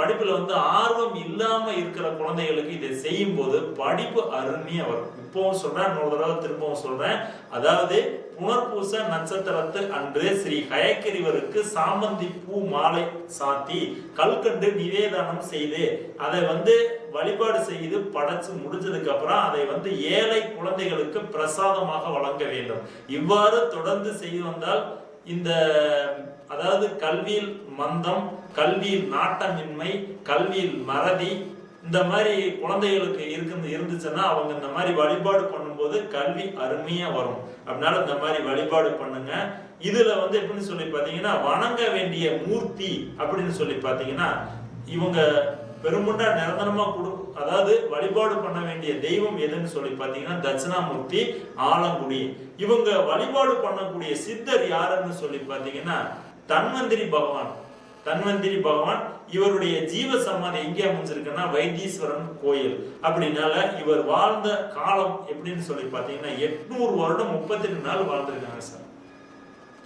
படிப்புல ஆர்வம் இல்லாம இருக்கிற குழந்தைகளுக்கு இதை செய்யும் போது படிப்பு அருமையா வரும். இப்பவும் சொல்றேன், இன்னொரு தடவை திரும்பவும் சொல்றேன். அதாவது புனர்பூச நட்சத்திரத்து அன்று ஸ்ரீ ஹயக்கிரிவருக்கு சாமந்தி பூ மாலை சாத்தி கல்கண்டு நிவேதனம் செய்து அதை வழிபாடு செய்து படைச்சு முடிஞ்சதுக்கு அப்புறம் அதை ஏழை குழந்தைகளுக்கு பிரசாதமாக வழங்க வேண்டும். இவ்வாறு தொடர்ந்து செய்து வந்தால் இந்த அதாவது கல்வியில் மந்தம், கல்வியில் நாட்டமின்மை, கல்வியில் மறதி, இந்த மாதிரி குழந்தைகளுக்கு இருந்துச்சுன்னா அவங்க இந்த மாதிரி வழிபாடு பண்ணும்போது கல்வி அருமையா வரும். அதனால இந்த மாதிரி வழிபாடு பண்ணுங்க. இதுல எப்படின்னு சொல்லி பாத்தீங்கன்னா வணங்க வேண்டிய மூர்த்தி அப்படின்னு சொல்லி பாத்தீங்கன்னா இவங்க பெருமுண்டா நிரந்தரமா அதாவது வழிபாடு பண்ண வேண்டிய தெய்வம் எதுன்னு சொல்லி பாத்தீங்கன்னா தட்சிணாமூர்த்தி, ஆலங்குடி. இவங்க வழிபாடு பண்ணக்கூடிய சித்தர் யாருன்னு சொல்லி பாத்தீங்கன்னா தன்வந்திரி பகவான். இவருடைய ஜீவ சமாதி எங்க அமைஞ்சிருக்குன்னா வைத்தீஸ்வரன் கோயில். அப்படினால இவர் வாழ்ந்த காலம் எப்படின்னு சொல்லி பாத்தீங்கன்னா 800 வருடம் 32 நாள் வாழ்ந்திருக்காங்க சார்.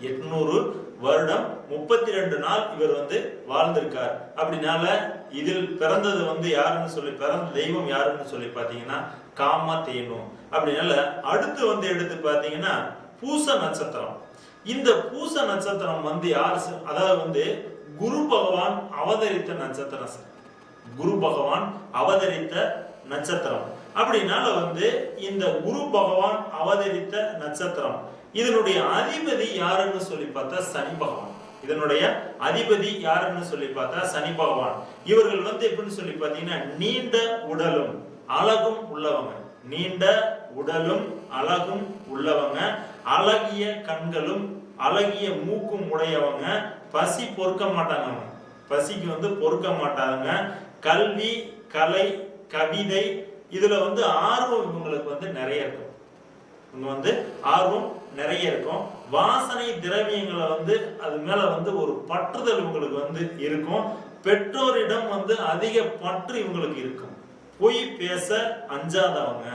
800 வருடம் 32 நாள் இவர் வாழ்ந்திருக்கார். அப்படினால இதில் பிறந்தது யாருன்னு சொல்லி, பிறந்த தெய்வம் யாருன்னு சொல்லி பாத்தீங்கன்னா காமதேனு. அப்படினால அடுத்து எடுத்து பாத்தீங்கன்னா பூச நட்சத்திரம். இந்த பூச நட்சத்திரம் யாரு, அதாவது குரு பகவான் அவதரித்த நட்சத்திரம் சார். குரு பகவான் அவதரித்த நட்சத்திரம். அப்படினால இந்த குரு பகவான் அவதரித்த நட்சத்திரம் இதனுடைய அதிபதி யாருன்னு சொல்லி பார்த்தா சனி பகவான். இதனுடைய அதிபதி யாருன்னு சொல்லி பார்த்தா சனி பகவான். இவர்கள் எப்படின்னு சொல்லி பார்த்தீங்கன்னா நீண்ட உடலும் அழகும் உள்ளவங்க. நீண்ட உடலும் அழகும் உள்ளவங்க, அழகிய கண்களும் அழகிய மூக்கும் உடையவங்க, பசி பொறுக்க மாட்டாங்க. பசிக்கு பொறுக்க மாட்டாங்க. கல்வி, கலை, கவிதை இதுல ஆர்வம் இவங்களுக்கு நிறைய இருக்கும். இவங்க ஆர்வம் நிறைய இருக்கும். வாசனை திரவியங்களை அது மேல ஒரு பற்றுதல் இவங்களுக்கு இருக்கும். பெற்றோரிடம் அதிக பற்று இவங்களுக்கு இருக்கும். பொய் பேச அஞ்சாதவங்க.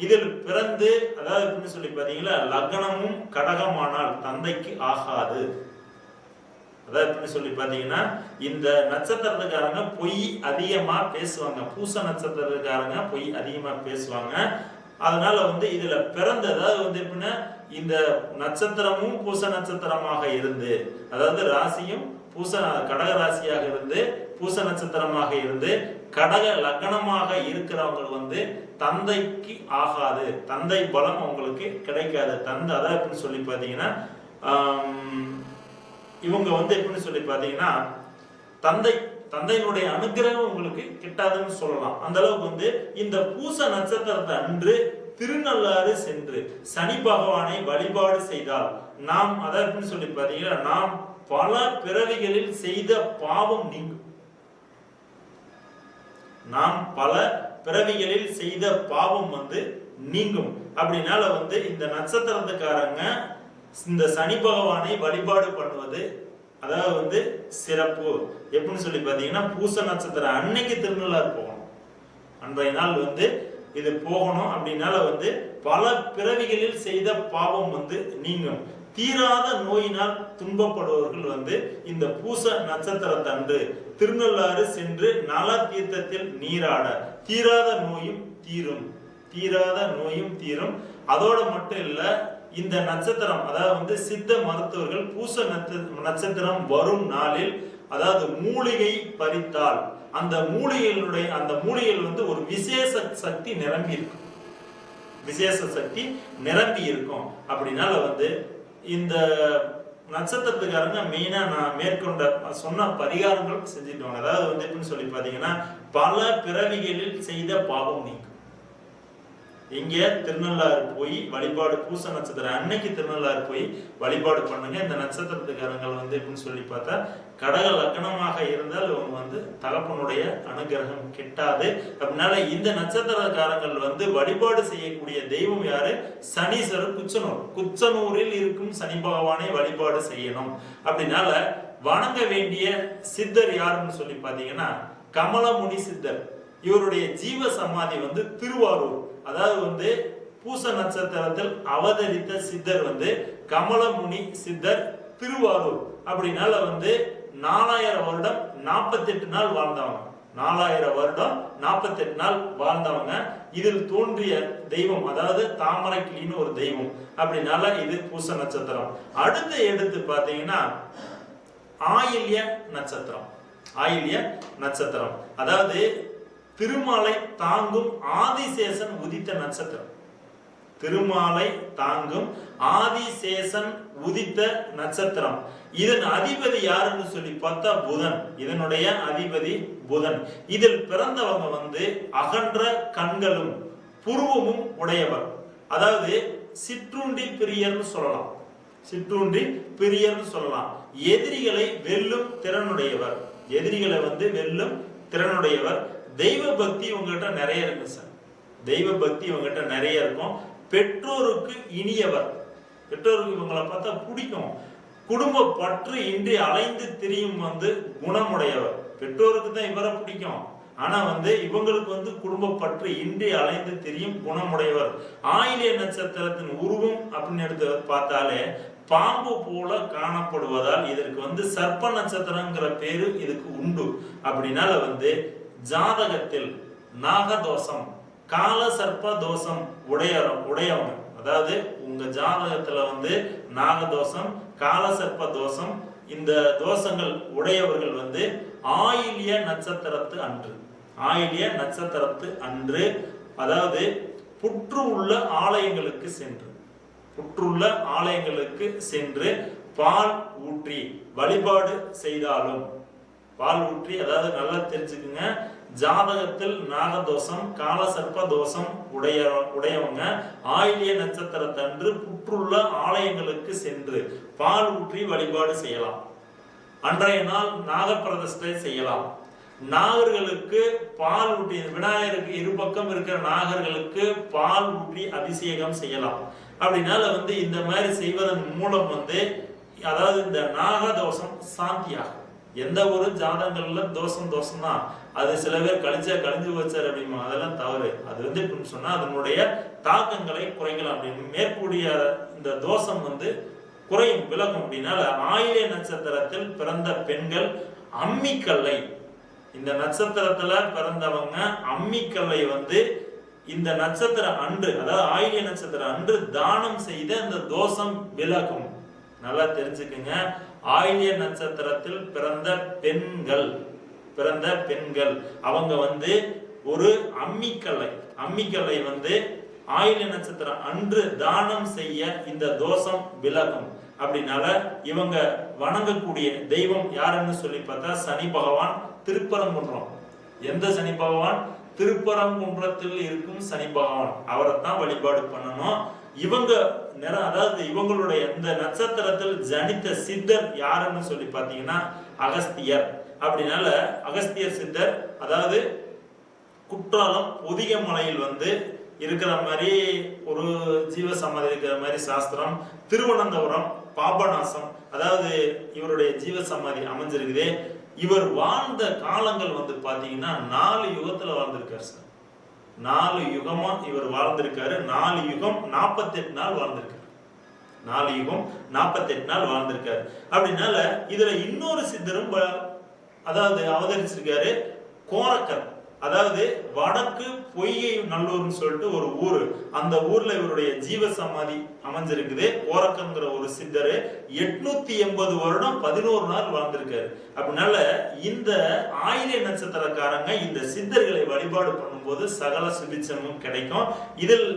இதில் பிறந்து, அதாவது எப்படின்னு சொல்லி பாத்தீங்கன்னா லக்னமும் கடகமானால் தந்தைக்கு ஆகாது. அதாவது எப்படின்னு சொல்லி பாத்தீங்கன்னா இந்த நட்சத்திரத்துக்காரங்க பொய் அதிகமா பேசுவாங்க. பூச நட்சத்திரத்துக்காரங்க பொய் அதிகமா பேசுவாங்க. அதனால இதுல பிறந்த, அதாவது எப்படின்னா இந்த நட்சத்திரமும் பூச நட்சத்திரமாக இருந்து, அதாவது ராசியும் பூச கடக ராசியாக இருந்து பூச நட்சத்திரமாக இருந்து கடக லக்னமாக இருக்கிறவங்க தந்தைக்கு ஆகாது. தந்தை பலம் அவங்களுக்கு கிடைக்காது. தந்தை அதான் எப்படின்னு சொல்லி பாத்தீங்கன்னா இவங்க எப்படின்னு சொல்லி பாத்தீங்கன்னா தந்தையினுடைய அனுகிரகம் உங்களுக்கு கிட்டாதுன்னு சொல்லலாம். அந்த அளவுக்கு இந்த பூச நட்சத்திரத்தை அன்று திருநள்ளாறு சென்று சனி பகவானை வழிபாடு செய்தால் நாம், அதை எப்படின்னு சொல்லி பாத்தீங்கன்னா நாம் பல பிறவிகளில் செய்த பாவம் நீங்கும். நாம் பல பிறவிகளில் செய்த பாவம் நீங்கும். அப்படினால இந்த நட்சத்திரத்துக்காரங்க இந்த சனி பகவானை வழிபாடு பண்ணுவது அதாவது சிறப்பு. எப்படின்னு சொல்லி பாத்தீங்கன்னா பூச நட்சத்திரம் அன்னைக்கு திருநள்ளாறு போகணும். அன்றைய நாள் இது போகணும். அப்படினால பல பிறவிகளில் செய்த பாவம் நீங்கும். தீராத நோயினால் துன்பப்படுபவர்கள் இந்த பூச நட்சத்திரத்தன்று திருநள்ளாறு சென்று நல தீர்த்தத்தில் நீராட தீராத நோயும் தீரும். தீராத நோயும் தீரும். அதோட மட்டும் இல்ல, இந்த நட்சத்திரம் அதாவது சித்த மருத்துவர்கள் பூச நட்சத்திரம் வரும் நாளில், அதாவது மூலிகை பறித்தால் அந்த மூலிகைகள் ஒரு விசேஷ சக்தி நிரம்பி இருக்கும். விசேஷ சக்தி நிரம்பி இருக்கும். அப்படினால இந்த நட்சத்திரத்துக்காரங்க மெயினா நான் மேற்கொண்ட சொன்ன பரிகாரங்கள் செஞ்சுட்டாங்க. அதாவது எப்படின்னு சொல்லி பாத்தீங்கன்னா பல பிறவிகளில் செய்த பாவம் நீக்கும். இங்க திருநள்ளாறு போய் வழிபாடு, பூச நட்சத்திரம் அன்னைக்கு திருநள்ளாறு போய் வழிபாடு பண்ணுங்க. இந்த நட்சத்திரத்துக்காரங்கள் எப்படின்னு சொல்லி பார்த்தா கடக லக்னமாக இருந்தால் இவங்க தகப்பனுடைய அனுகிரகம் கிட்டாது. அப்படினால இந்த நட்சத்திரக்காரங்கள் வழிபாடு செய்யக்கூடிய தெய்வம் யாரு? சனீஸ்வரர். குச்சனூர். குச்சனூரில் இருக்கும் சனி பகவானை வழிபாடு செய்யணும். அப்படினால வணங்க வேண்டிய சித்தர் யாருன்னு சொல்லி பாத்தீங்கன்னா கமலமுனி சித்தர். இவருடைய ஜீவ சமாதி திருவாரூர். அதாவது பூச நட்சத்திரத்தில் அவதரித்த சித்தர் கமலமுனி சித்தர் திருவாரூர். அப்படினால 4000 வருடம் 48 நாள் வாழ்ந்தவங்க. 4000 வருடம் 48 நாள் வாழ்ந்தவங்க. இதில் தோன்றிய தெய்வம் அதாவது தாமரை கிளின்னு ஒரு தெய்வம். அப்படினால இது பூச நட்சத்திரம். அடுத்த எடுத்து பாத்தீங்கன்னா ஆயில்ய நட்சத்திரம். ஆயில்ய நட்சத்திரம் அதாவது திருமாலை தாங்கும் ஆதிசேஷன் உதித்த நட்சத்திரம். திருமாலை தாங்கும் ஆதிசேஷன் உதித்த நட்சத்திரம். இதன் அதிபதி யாருன்னு சொல்லி பார்த்தா புதன். இதனுடைய அதிபதி புதன். இதில் பிறந்தவங்க அகன்ற கண்களும் புருவமும் உடையவர். அதாவது சிற்றுண்டி பிரியர்னு சொல்லலாம். சிற்றுண்டி பிரியர்னு சொல்லலாம். எதிரிகளை வெல்லும் திறனுடையவர். எதிரிகளை வெல்லும் திறனுடையவர். தெய்வ பக்தி உங்ககிட்ட நிறைய இருக்கு சார். தெய்வ பக்தி உங்ககிட்ட நிறைய இருக்கும். பெற்றோருக்கு இனியவர். பெற்றோருக்கு இவங்களை பார்த்தா பிடிக்கும். குடும்ப பற்று இன்றி அலைந்து திரியும் குணமுடையவர். பெற்றோருக்கு தான் இவரை பிடிக்கும். ஆனா இவங்களுக்கு குடும்ப பற்று இன்றி அலைந்து திரியும் குணமுடையவர். ஆயில்ய நட்சத்திரத்தின் உருவம் அப்படின்னு எடுத்து பார்த்தாலே பாம்பு போல காணப்படுவதால் இதற்கு சர்ப்ப நட்சத்திரங்கிற பேரு இதுக்கு உண்டு. அப்படினால ஜாதகத்தில் நாகதோஷம், கால சர்ப்ப தோஷம் உடையவங்க, அதாவது உங்க ஜாதகத்துல நாகதோஷம், கால சர்ப்ப தோஷம், இந்த தோஷங்கள் உடையவர்கள் ஆயில்ய நட்சத்திரத்து அன்று, ஆயில்ய நட்சத்திரத்து அன்று, அதாவது புற்று உள்ள ஆலயங்களுக்கு சென்று, புற்றுள்ள ஆலயங்களுக்கு சென்று பால் ஊற்றி வழிபாடு செய்தாலும், பால் ஊற்றி, அதாவது நல்லா தெரிஞ்சுக்குங்க, ஜாதகத்தில் நாகதோஷம், கால சர்ப்ப தோஷம் உடையவங்க ஆயில்ய நட்சத்திரத்தன்று புற்றுள்ள ஆலயங்களுக்கு சென்று பால் ஊற்றி வழிபாடு செய்யலாம். அன்றைய நாள் நாக பிரதிஷ்டை செய்யலாம். நாகர்களுக்கு பால் ஊற்றி, விநாயகருக்கு இரு பக்கம் இருக்கிற நாகர்களுக்கு பால் ஊற்றி அபிஷேகம் செய்யலாம். அப்படினால இந்த மாதிரி செய்வதன் மூலம் அதாவது இந்த நாகதோஷம் சாந்தியாகும். எந்த ஒரு ஜாதகங்கள்ல தோஷம் தான், அது சில பேர் கழிஞ்சு வச்சார் அப்படிமா, அதெல்லாம் தவறு. அது எப்படின்னு சொன்னா அதனுடைய தாக்கங்களை குறைக்கலாம் அப்படின்னு, மேற்கூடிய இந்த தோஷம் குறையும், விலகும். அப்படின்னால ஆயில்ய நட்சத்திரத்தில் பிறந்த பெண்கள் அம்மிக்கல்லை, இந்த நட்சத்திரத்துல பிறந்தவங்க அம்மிக்கல்லை இந்த நட்சத்திரம் அன்று, அதாவது ஆயில்ய நட்சத்திரம் அன்று தானம் செய்த இந்த தோஷம் விலகும். நல்லா தெரிஞ்சுக்குங்க, ஆயில்ய நட்சத்திரத்தில் பிறந்த பெண்கள் அவங்க ஒரு அம்மிக்கல்லை ஆயில்ய நட்சத்திரம் அன்று தானம் செய்ய இந்த தோஷம் விலகும். அப்படினால இவங்க வணங்கக்கூடிய தெய்வம் யாருன்னு சொல்லி பார்த்தா சனி பகவான், திருப்பரங்குன்றம். எந்த சனி பகவான்? திருப்பரங்குன்றத்தில் இருக்கும் சனி பகவான், அவரைத்தான் வழிபாடு பண்ணணும். இவங்க அதாவது இவங்களுடைய இந்த நட்சத்திரத்தில் ஜனித்த சித்தர் யாருன்னு சொல்லி பாத்தீங்கன்னா அகஸ்தியர். அப்படினால அகஸ்தியர் சித்தர், அதாவது குற்றாலம் பொதிக மலையில் இருக்கிற மாதிரி ஒரு ஜீவ சமாதி இருக்கிற மாதிரி சாஸ்திரம். திருவனந்தபுரம் பாபநாசம், அதாவது இவருடைய ஜீவ சமாதி அமைஞ்சிருக்குது. இவர் வாழ்ந்த காலங்கள் பாத்தீங்கன்னா 4 யுகத்துல வாழ்ந்திருக்காரு சார். 4 யுகமா இவர் வாழ்ந்திருக்காரு. 4 யுகம் 48 நாள் வாழ்ந்திருக்காரு. 4 யுகம் 48 நாள் வாழ்ந்திருக்காரு. அப்படினால இதுல இன்னொரு சித்தரும் அதாவது அவதரிச்சிருக்காரு, கோரக்கர். அதாவது வடக்கு பொய்கை நல்லூர்னு சொல்லிட்டு ஒரு ஊரு, அந்த ஊர்ல இவருடைய ஜீவ சமாதி அமைஞ்சிருக்குது. கோரக்கங்கிற ஒரு சித்தரு 880 வருடம் 11 நாள் வாழ்ந்திருக்காரு. அப்படினால இந்த ஆயில்ய நட்சத்திரக்காரங்க இந்த சித்தர்களை வழிபாடு பண்ணும்போது சகல சுபிட்சமும் கிடைக்கும். இதில்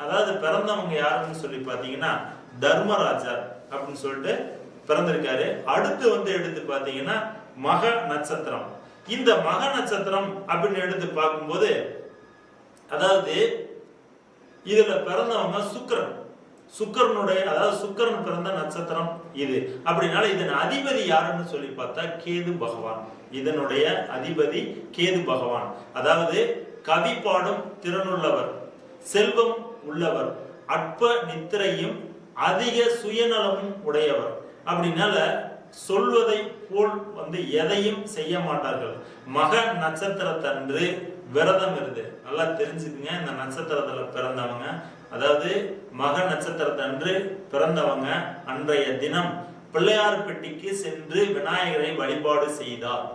அதாவது பிறந்தவங்க யாருன்னு சொல்லி பாத்தீங்கன்னா தர்மராஜர் அப்படின்னு சொல்லிட்டு பிறந்திருக்காரு. அடுத்து எடுத்து பாத்தீங்கன்னா மக நட்சத்திரம். இந்த மக நட்சத்திரம் அப்படின்னு எடுத்து பார்க்கும்போது, அதாவது இதுல பிறந்தவங்க சுக்கிரனுடைய, அதாவது சுக்கிரன் பிறந்த நட்சத்திரம் இது. அப்படினால இதன் அதிபதி யாருன்னு சொல்லி பார்த்தா கேது பகவான். இதனுடைய அதிபதி கேது பகவான். அதாவது கவி பாடும் திறனுள்ளவர், செல்வம் உள்ளவர், அற்ப நித்திரையும் அதிக சுயநலமும் உடையவர். அப்படினால சொல்வதை போல் எதையும் செய்ய மாட்டார்கள். மக நட்சத்திரத்தன்று விரதம் இருந்து, நல்லா தெரிஞ்சுக்குங்க, இந்த நட்சத்திரத்துல பிறந்தவங்க, அதாவது மக நட்சத்திரத்தன்று பிறந்தவங்க அன்றைய தினம் பிள்ளையார் பெட்டிக்கு சென்று விநாயகரை வழிபாடு செய்தார்.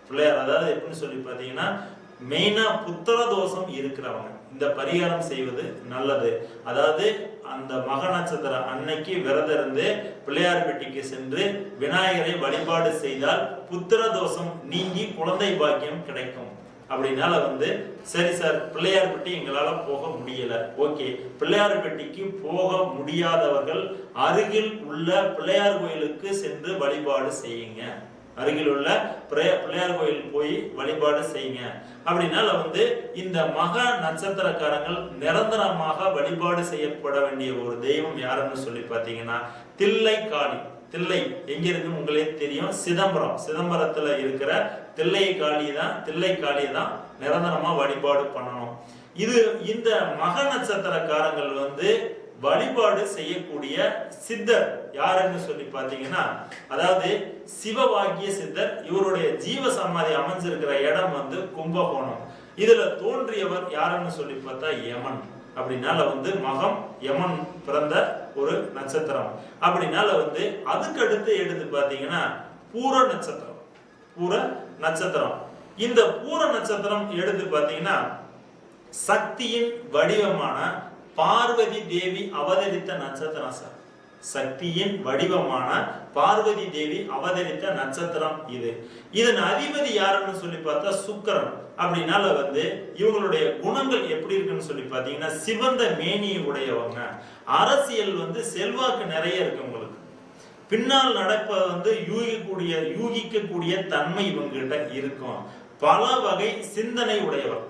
பிள்ளையார், அதாவது எப்படின்னு சொல்லி பாத்தீங்கன்னா மெயினா புத்திர தோஷம் இருக்கிறவங்க இந்த பரிகாரம் செய்வது நல்லது. அதாவது அந்த மக நட்சத்திரம் அன்னைக்கு விரதம் இருந்து பிள்ளையார் பெட்டிக்கு சென்று விநாயகரை வழிபாடு செய்தால் புத்திர தோஷம் நீங்கி குழந்தை பாக்கியம் கிடைக்கும். அப்படினால சரி சார், பிள்ளையார் பெட்டி எங்களால போக முடியல, ஓகே, பிள்ளையார் பெட்டிக்கு போக முடியாதவர்கள் அருகில் உள்ள பிள்ளையார் கோயிலுக்கு சென்று வழிபாடு செய்யுங்க. அருகில் உள்ள பிள்ளையார் கோயில் போய் வழிபாடு செய்யுங்க. அப்படினால இந்த மக நட்சத்திரக்காரங்கள் நிரந்தரமாக வழிபாடு செய்யப்பட வேண்டிய ஒரு தெய்வம் யாருன்னு சொல்லி பாத்தீங்கன்னா தில்லை காளி. தில்லை எங்க இருக்குன்னு உங்களே தெரியும், சிதம்பரத்துல இருக்கிற தில்லை காளி தான் நிரந்தரமா வழிபாடு பண்ணணும். இந்த மக நட்சத்திரக்காரங்கள் வழிபாடு செய்யக்கூடிய சித்தர் யாருன்னு சொல்லி பாத்தீங்கன்னா, அதாவது சிவவாக்கிய சித்தர். இவருடைய ஜீவ சமாதி அமைஞ்சிருக்கிற இடம் வந்து கும்பகோணம். இதுல தோன்றியவர் யாருன்னு சொல்லி பார்த்தா யமன். அப்படினால வந்து மகம் யமன் பிறந்த ஒரு நட்சத்திரம். அப்படினால வந்து அதுக்கு அடுத்து எடுத்து பாத்தீங்கன்னா பூர நட்சத்திரம். பூர நட்சத்திரம், இந்த பூர நட்சத்திரம் எடுத்து பாத்தீங்கன்னா சக்தியின் வடிவமான பார்வதி தேவி அவதரித்த நட்சத்திரம் சார். சக்தியின் வடிவமான பார்வதி தேவி அவதரித்த நட்சத்திரம் இது. இதன் அதிபதி யாருன்னு சொல்லி பார்த்தா சுக்கிரன். அப்படினால வந்து இவங்களுடைய குணங்கள் எப்படி இருக்குன்னு சொல்லி பாத்தீங்கன்னா சிவந்த மேனியை உடையவங்க. அரசியல் வந்து செல்வாக்கு நிறைய இருக்கு உங்களுக்கு. பின்னால் நடப்ப வந்து யூகிக்கக்கூடிய தன்மை இவங்க கிட்ட இருக்கும். பல வகை சிந்தனை உடையவர்,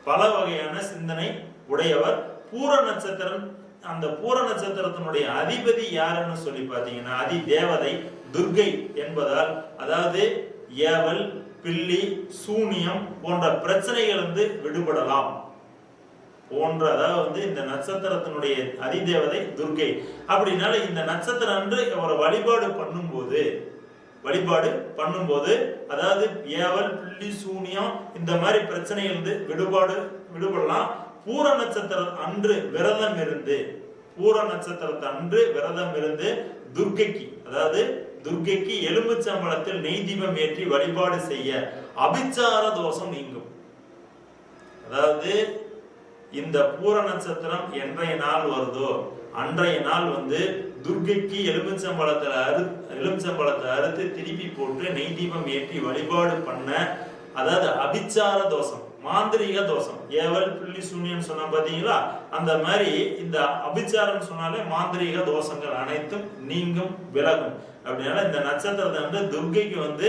பல வகையான சிந்தனை உடையவர். பூர நட்சத்திரம், அந்த பூர நட்சத்திரத்தினுடைய அதிபதி யாருன்னு சொல்லி பாத்தீங்கன்னா அதி தேவதை துர்கை என்பதால், அதாவது ஏவல் பில்லி சூனியம் போன்ற பிரச்சனைகள் வந்து விடுபடலாம் போன்ற, அதாவது வந்து இந்த நட்சத்திரத்தினுடைய அதிதேவதை துர்கை. அப்படினால இந்த நட்சத்திரம் அன்று அவரை வழிபாடு பண்ணும்போது அதாவது ஏவல் பில்லி சூனியம் இந்த மாதிரி பிரச்சனைகள் வந்து விடுபடலாம். பூர நட்சத்திரம் அன்று விரதம் இருந்து துர்க்கைக்கு, அதாவது துர்க்கைக்கு எலும்புச்சம்பளத்தில் நெய் தீபம் ஏற்றி வழிபாடு செய்ய அபிச்சார தோஷம் நீங்கும். அதாவது இந்த பூர நட்சத்திரம் என்றைய நாள் வருதோ அன்றைய நாள் வந்து துர்க்கைக்கு எலுமிச்சம்பழத்தை அறுத்து திருப்பி போட்டு நெய் தீபம் ஏற்றி வழிபாடு பண்ண, அதாவது அபிச்சார தோஷம், மாந்திரிக தோஷம், ஏவல் பில்லி சூனியம் சொன்ன பாத்தீங்களா, அந்த மாதிரி இந்த அபிச்சாரம் சொன்னாலே மாந்திரிக தோஷங்கள் அனைத்தும் நீங்கும், விலகும். அப்படினால இந்த நட்சத்திரத்தை வந்து துர்க்கைக்கு வந்து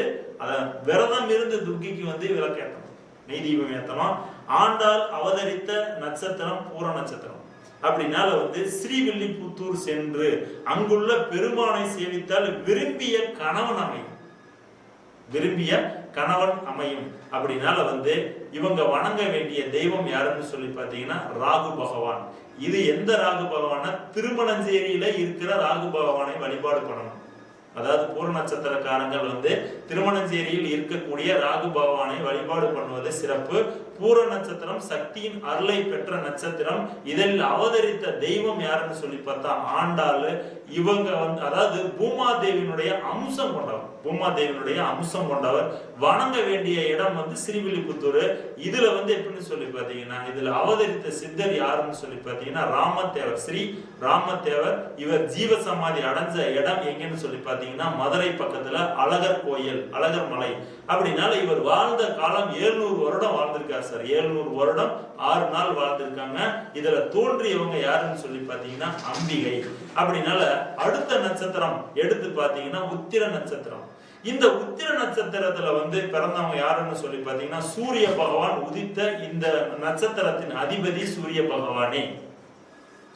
விரதம் இருந்து துர்க்கைக்கு வந்து விளக்கேற்றணும், நெய் தீபம் ஏற்றணும். ஆண்டாள் அவதரித்த நட்சத்திரம் பூர நட்சத்திரம். அப்படினால வந்து ஸ்ரீவில்லிபுத்தூர் சென்று அங்குள்ள பெருமானை சேவித்தால் விரும்பிய கணவன் அமையும். அப்படினால வந்து இவங்க வணங்க வேண்டிய தெய்வம் யாருன்னு சொல்லி பாத்தீங்கன்னா ராகு பகவான். இது எந்த ராகு பகவான? திருமணஞ்சேரியில இருக்கிற ராகு பகவானை வழிபாடு பண்ணணும். அதாவது பூர நட்சத்திரக்காரங்கள் வந்து திருமணஞ்சேரியில் இருக்கக்கூடிய ராகு பகவானை வழிபாடு பண்ணுவது சிறப்பு. பூர நட்சத்திரம் சக்தியின் அருளை பெற்ற நட்சத்திரம். இதில் அவதரித்த தெய்வம் யாருன்னு சொல்லி பார்த்தா ஆண்டாள். இவங்க வந்து அதாவது பூமாதேவியினுடைய அம்சம் கொண்டவர். வணங்க வேண்டிய இடம் வந்து ஸ்ரீவில்லிபுத்தூர். இதுல வந்து எப்படின்னு சொல்லி பாத்தீங்கன்னா இதுல அவதரித்த சித்தர் யாருன்னு சொல்லி பாத்தீங்கன்னா ராமத்தேவர், ஸ்ரீ ராமத்தேவர். இவர் ஜீவ சமாதி அடைஞ்ச இடம் எங்கன்னு சொல்லி பாத்தீங்கன்னா மதுரை பக்கத்துல அழகர் கோயில், அழகர் மலை. அப்படினால இவர் வாழ்ந்த காலம் 700 வருடம் வாழ்ந்திருக்கார் சார். 700 வருடம் 6 நாள் வாழ்ந்திருக்காங்க. இதுல தோன்றியவங்க யாருன்னு சொல்லி பாத்தீங்கன்னா அம்பிகை. அப்படினால அடுத்த நட்சத்திரம் எடுத்து பாத்தீங்கன்னா உத்திர நட்சத்திரம். இந்த உத்திர நட்சத்திரத்துல வந்து பிறந்தவங்க யாருன்னு சொல்லி பாத்தீங்கன்னா சூரிய பகவான் உதித்த இந்த நட்சத்திரத்தின் அதிபதி சூரிய பகவானே.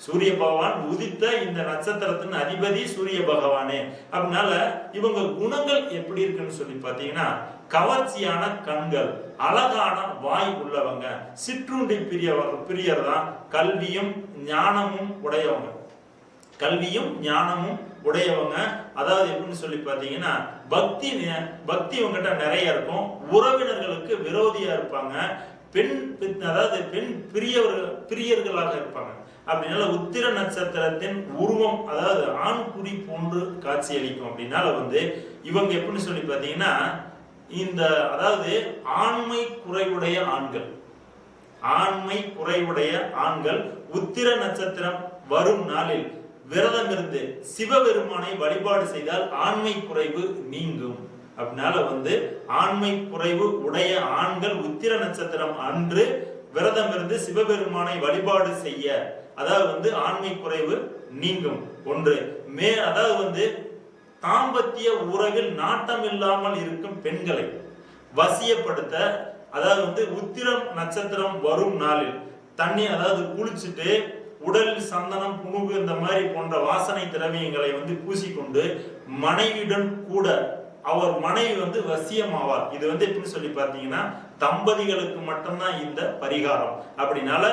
சூரிய பகவான் உதித்த இந்த நட்சத்திரத்தின் அதிபதி சூரிய பகவானே. அப்படினால இவங்க குணங்கள் எப்படி இருக்குன்னு சொல்லி பாத்தீங்கன்னா கவர்ச்சியான கண்கள், அழகான வாய் உள்ளவங்க, சிற்றுண்டி பிரியர் தான், கல்வியும் ஞானமும் உடையவங்க. அதாவது எப்படின்னு சொல்லி பாத்தீங்கன்னா பக்தி இவங்கிட்ட நிறைய இருக்கும். உறவினர்களுக்கு விரோதியா இருப்பாங்க. பெண் பிரியர்களாக இருப்பாங்க. அப்படினால உத்திர நட்சத்திரத்தின் உருவம் அதாவது ஆண் குடி போன்று காட்சி அளிக்கும். அப்படினால வந்து இவங்க எப்படின்னு சொல்லி பாத்தீங்கன்னா இந்த அதாவது ஆண்மை குறைவுடைய ஆண்கள் உத்திர நட்சத்திரம் வரும் நாளில் விரதம் இருந்து சிவபெருமானை வழிபாடு செய்தால் ஆண்மை குறைவு நீங்கும். அப்படினால வந்து ஆண்மை குறைவு உடைய ஆண்கள் உத்திர நட்சத்திரம் அன்று விரதம் இருந்து சிவபெருமானை வழிபாடு செய்ய, அதாவது வந்து ஆண்மை குறைவு நீங்கும். ஒன்று அதாவது வந்து தாம்பத்திய உறவில் நாட்டம் இல்லாமல் இருக்கும் பெண்களை வசியப்படுத்த, அதாவது வந்து உத்திரம் நட்சத்திரம் வரும் நாளில் தண்ணி அதாவது குளிச்சுட்டு உடலில் சந்தனம் புணுகு இந்த மாதிரி போன்ற வாசனை திரவியங்களை வந்து பூசிக்கொண்டு மனைவியுடன் கூட அவர் மனைவி வந்து வசியமாவார். இது வந்து எப்படி சொல்லி பார்த்தீங்கன்னா தம்பதிகளுக்கு மட்டும்தான் இந்த பரிகாரம். அப்படினால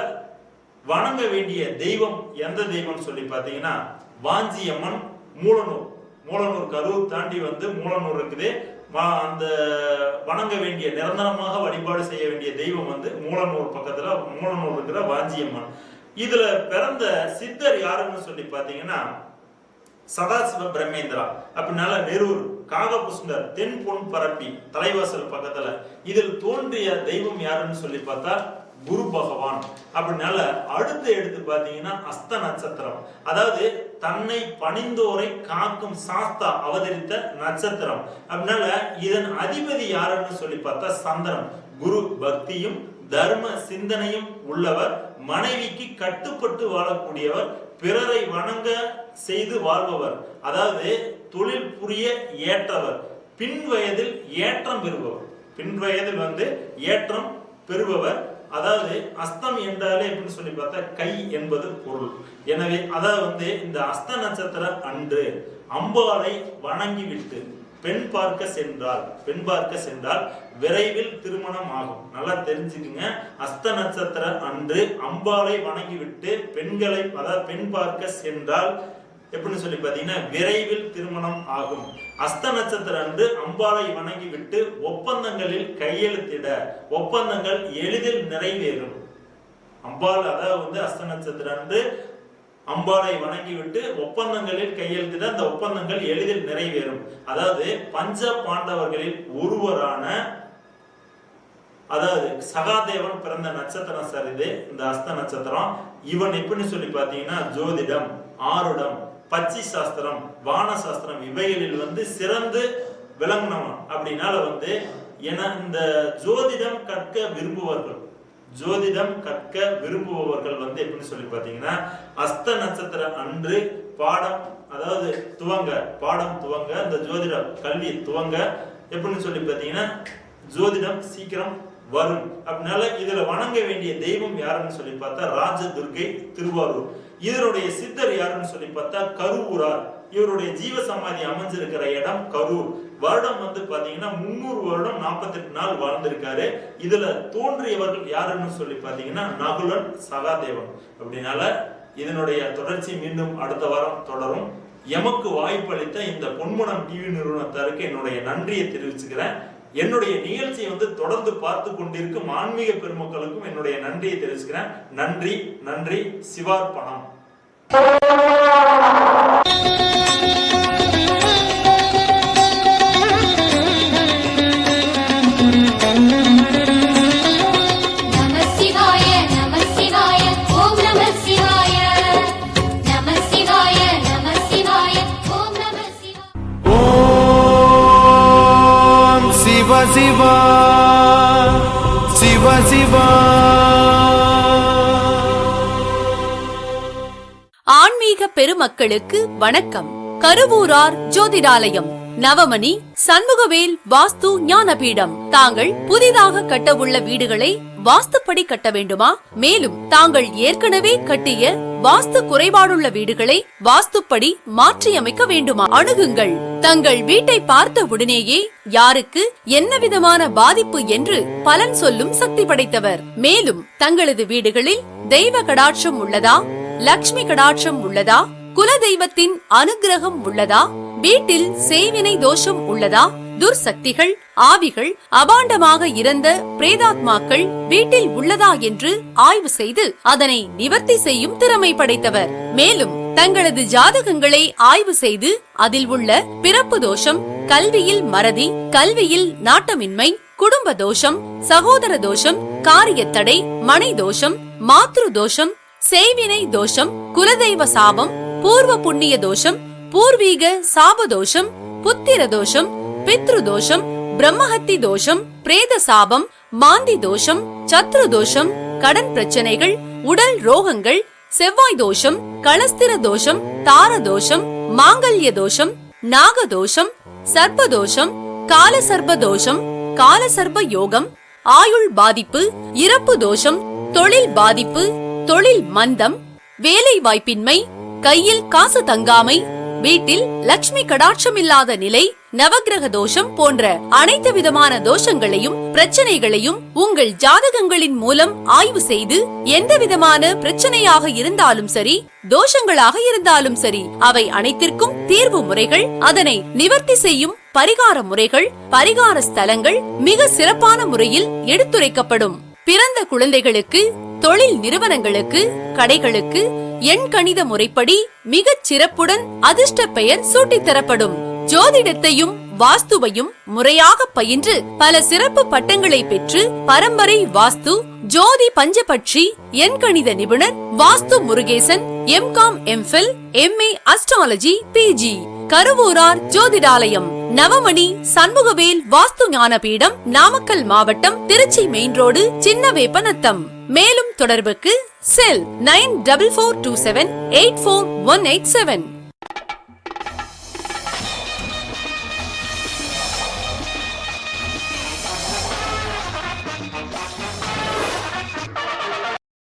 வணங்க வேண்டிய தெய்வம் எந்த தெய்வம் சொல்லி பாத்தீங்கன்னா வாஞ்சியம்மன் மூலனூர் கரூர் தாண்டி மூலனூர் இருக்குது. அந்த வணங்க வேண்டிய நிரந்தரமாக வழிபாடு செய்ய வேண்டிய தெய்வம் மூலனூர் பக்கத்துல மூலனூர் இருக்கிற வாஞ்சியம்மன். இதுல பிறந்த சித்தர் யாருன்னு சொல்லி பாத்தீங்கன்னா சதாசிவ பிரம்மேந்திரா. அப்படினால நெரூர் காகபுஷ்ணர் தென் பொன் பரப்பி தலைவாசல் பக்கத்துல. இதில் தோன்றிய தெய்வம் யாருன்னு சொல்லி பார்த்தா குரு பகவான். அப்படினால அடுத்து எடுத்து பாத்தீங்கன்னா அஸ்த நட்சத்திரம், அதாவது தன்னை பணிந்தோரை காக்கும் சாஸ்தா அவதரித்த நட்சத்திரம். அப்படினால இதன் அதிபதி யாருன்னு சொல்லி பார்த்தா சந்திரன். குரு பக்தியும் தர்ம சிந்தனையும் உள்ளவர், மனைவிக்கு கட்டுப்பட்டு வாழக்கூடியவர், பிறரை வணங்க செய்து வாழ்பவர், அதாவது தொழில் புரிய ஏற்றவர், பின் வயதில் ஏற்றம் பெறுபவர். பின் வயதில் ஏற்றம் பெறுபவர். அதாவது அஸ்தம் என்றாலே எப்படின்னு சொல்லி பார்த்தா கை என்பது பொருள். எனவே அதாவது இந்த அஸ்த நட்சத்திர அன்று அம்பாளை வணங்கிவிட்டு பெண் பார்க்க சென்றால் விரைவில் திருமணம் ஆகும். நல்லா தெரிஞ்சுக்குங்க. அஸ்த நட்சத்திர அன்று அம்பாளை வணங்கிவிட்டு பெண்களை அதாவது பெண் பார்க்க சென்றால் எப்படின்னு சொல்லி பாத்தீங்கன்னா விரைவில் திருமணம் ஆகும். அஸ்த நட்சத்திர அன்று அம்பாளை வணங்கி விட்டு ஒப்பந்தங்களில் கையெழுத்திட ஒப்பந்தங்கள் எளிதில் நிறைவேறும். அம்பாள் அதாவது அஸ்த நட்சத்திர அன்று அம்பாளை வணங்கி விட்டு ஒப்பந்தங்களில் கையெழுத்திட அந்த ஒப்பந்தங்கள் எளிதில் நிறைவேறும். அதாவது பஞ்ச பாண்டவர்களில் ஒருவரான அதாவது சகாதேவன் பிறந்த நட்சத்திரம் சார் இது இந்த அஸ்த நட்சத்திரம். இவன் எப்படின்னு சொல்லி பாத்தீங்கன்னா ஜோதிடம், ஆருடம், பச்சி சாஸ்திரம், வான சாஸ்திரம் இவைகளில் சிறந்து விளங்கினவன். அப்படினால இந்த ஜோதிடம் கற்க விரும்புவர்கள் எப்படின்னு சொல்லி பாத்தீங்கன்னா அஸ்த நட்சத்திர அன்று பாடம் துவங்க இந்த ஜோதிட கல்வி துவங்க எப்படின்னு சொல்லி பாத்தீங்கன்னா ஜோதிடம் சீக்கிரம் வரும். அப்படினால இதுல வணங்க வேண்டிய தெய்வம் யாருன்னு சொல்லி பார்த்தா ராஜதுர்கை திருவாரூர். இதனுடைய சித்தர் யாருன்னு சொல்லி பார்த்தா கருவூரார். இவருடைய ஜீவ சமாதி அமைஞ்சிருக்கிற இடம் கரூர். வருடம் பாத்தீங்கன்னா 300 வருடம் 48 நாள் வாழ்ந்திருக்காரு. இதுல தோன்றியவர்கள் யாருன்னு சொல்லி பாத்தீங்கன்னா நகுலன், சகாதேவன். அப்படினால இதனுடைய தொடர்ச்சி மீண்டும் அடுத்த வாரம் தொடரும். எமக்கு வாய்ப்பளித்த இந்த பொன்மனம் டிவி நிறுவனத்தாருக்கு என்னுடைய நன்றியை தெரிவிச்சுக்கிறேன். என்னுடைய நிகழ்ச்சியை தொடர்ந்து பார்த்து கொண்டிருக்கும் ஆன்மீக பெருமக்களுக்கும் என்னுடைய நன்றியை தெரிவிச்சுக்கிறேன். நன்றி. சிவார்ப்பணம். சிவா சிவ சிவா. ஆன்மீக பெருமக்களுக்கு வணக்கம். கருவூரார் ஜோதிடாலயம், நவமணி, சண்முகவேல் வாஸ்து ஞானபீடம். தாங்கள் புதிதாக கட்டவுள்ள வீடுகளை வாஸ்துப்படி கட்ட வேண்டுமா? மேலும் தாங்கள் ஏற்கனவே கட்டிய வாஸ்து குறைபாடுள்ள வீடுகளை வாஸ்துப்படி மாற்றியமைக்க வேண்டுமா? அணுகுங்கள். தங்கள் வீட்டை பார்த்த உடனேயே யாருக்கு என்ன விதமான பாதிப்பு என்று பலன் சொல்லும் சக்தி படைத்தவர். மேலும் தங்களது வீடுகளில் தெய்வ கடாட்சம் உள்ளதா, லட்சுமி கடாட்சம் உள்ளதா, குல தெய்வத்தின் அனுகிரகம் உள்ளதா, வீட்டில் செய்வினை தோஷம் உள்ளதா, துர்சக்திகள், ஆவிகள், அபாண்டமாக இறந்த பிரேதாத்மாக்கள் வீட்டில் உள்ளதா என்று ஆய்வு செய்து அதனை நிவர்த்தி செய்யும் திறமை படைத்தவர். மேலும் தங்களது ஜாதகங்களை ஆய்வு செய்து அதில் உள்ள பிறப்பு தோஷம், கல்வியில் மறதி, கல்வியில் நாட்டமின்மை, குடும்ப தோஷம், சகோதர தோஷம், காரியத்தடை, மனை தோஷம், மாத்ரு தோஷம், செய்வினை தோஷம், குலதெய்வ சாபம், பூர்வ புண்ணிய தோஷம், பூர்வீக சாப தோஷம், புத்திர தோஷம், பித்ரு தோஷம், பிரம்மஹத்தி தோஷம், பிரேத சாபம், மாந்தி தோஷம், சத்ரு தோஷம், கடன் பிரச்சனைகள், உடல் ரோகங்கள், செவ்வாய் தோஷம், களஸ்திர தோஷம், தார தோஷம், மாங்கல்ய தோஷம், நாக தோஷம், சர்ப்ப தோஷம், கால சர்ப்ப தோஷம், கால சர்ப்ப யோகம், ஆயுள் பாதிப்பு, இறப்பு தோஷம், தொழில் பாதிப்பு, தொழில் மந்தம், வேலை வாய்ப்பின்மை, கையில் காசு தங்காமை, வீட்டில் லட்சுமி கடாட்சம் இல்லாத நிலை, நவக்கிரக தோஷம் போன்ற அனைத்து விதமான தோஷங்களையும் பிரச்சனைகளையும் உங்கள் ஜாதகங்களின் மூலம் ஆய்வு செய்து எந்த விதமான பிரச்சனையாக இருந்தாலும் சரி, தோஷங்களாக இருந்தாலும் சரி, அவை அனைத்திற்கும் தீர்வு முறைகள், அதனை நிவர்த்தி செய்யும் பரிகார முறைகள், பரிகார ஸ்தலங்கள் மிக சிறப்பான முறையில் எடுத்துரைக்கப்படும். பிறந்த குழந்தைகளுக்கு, தொழில் நிறுவனங்களுக்கு, கடைகளுக்கு எண் கணித முறைப்படி மிகச் சிறப்புடன் அதிர்ஷ்ட பெயர் சூட்டித் தரப்படும். ஜோதிடத்தையும் வாஸ்துவையும் முறையாக பயின்று பல சிறப்பு பட்டங்களை பெற்று பரம்பரை வாஸ்து, ஜோதி பஞ்சபட்சி, எண் கணித நிபுணர் Vastu Murugesan, M Com, M Phil, MA astrology, PG. Karuvoorar Jothidalayam, Navamani Shanmugavel Vastu Gnanapeedam, Namakkal மாவட்டம், திருச்சி மெயின் ரோடு, சின்னவேப்பநத்தம். மேலும் தொடர்புக்கு செல் 9442784187.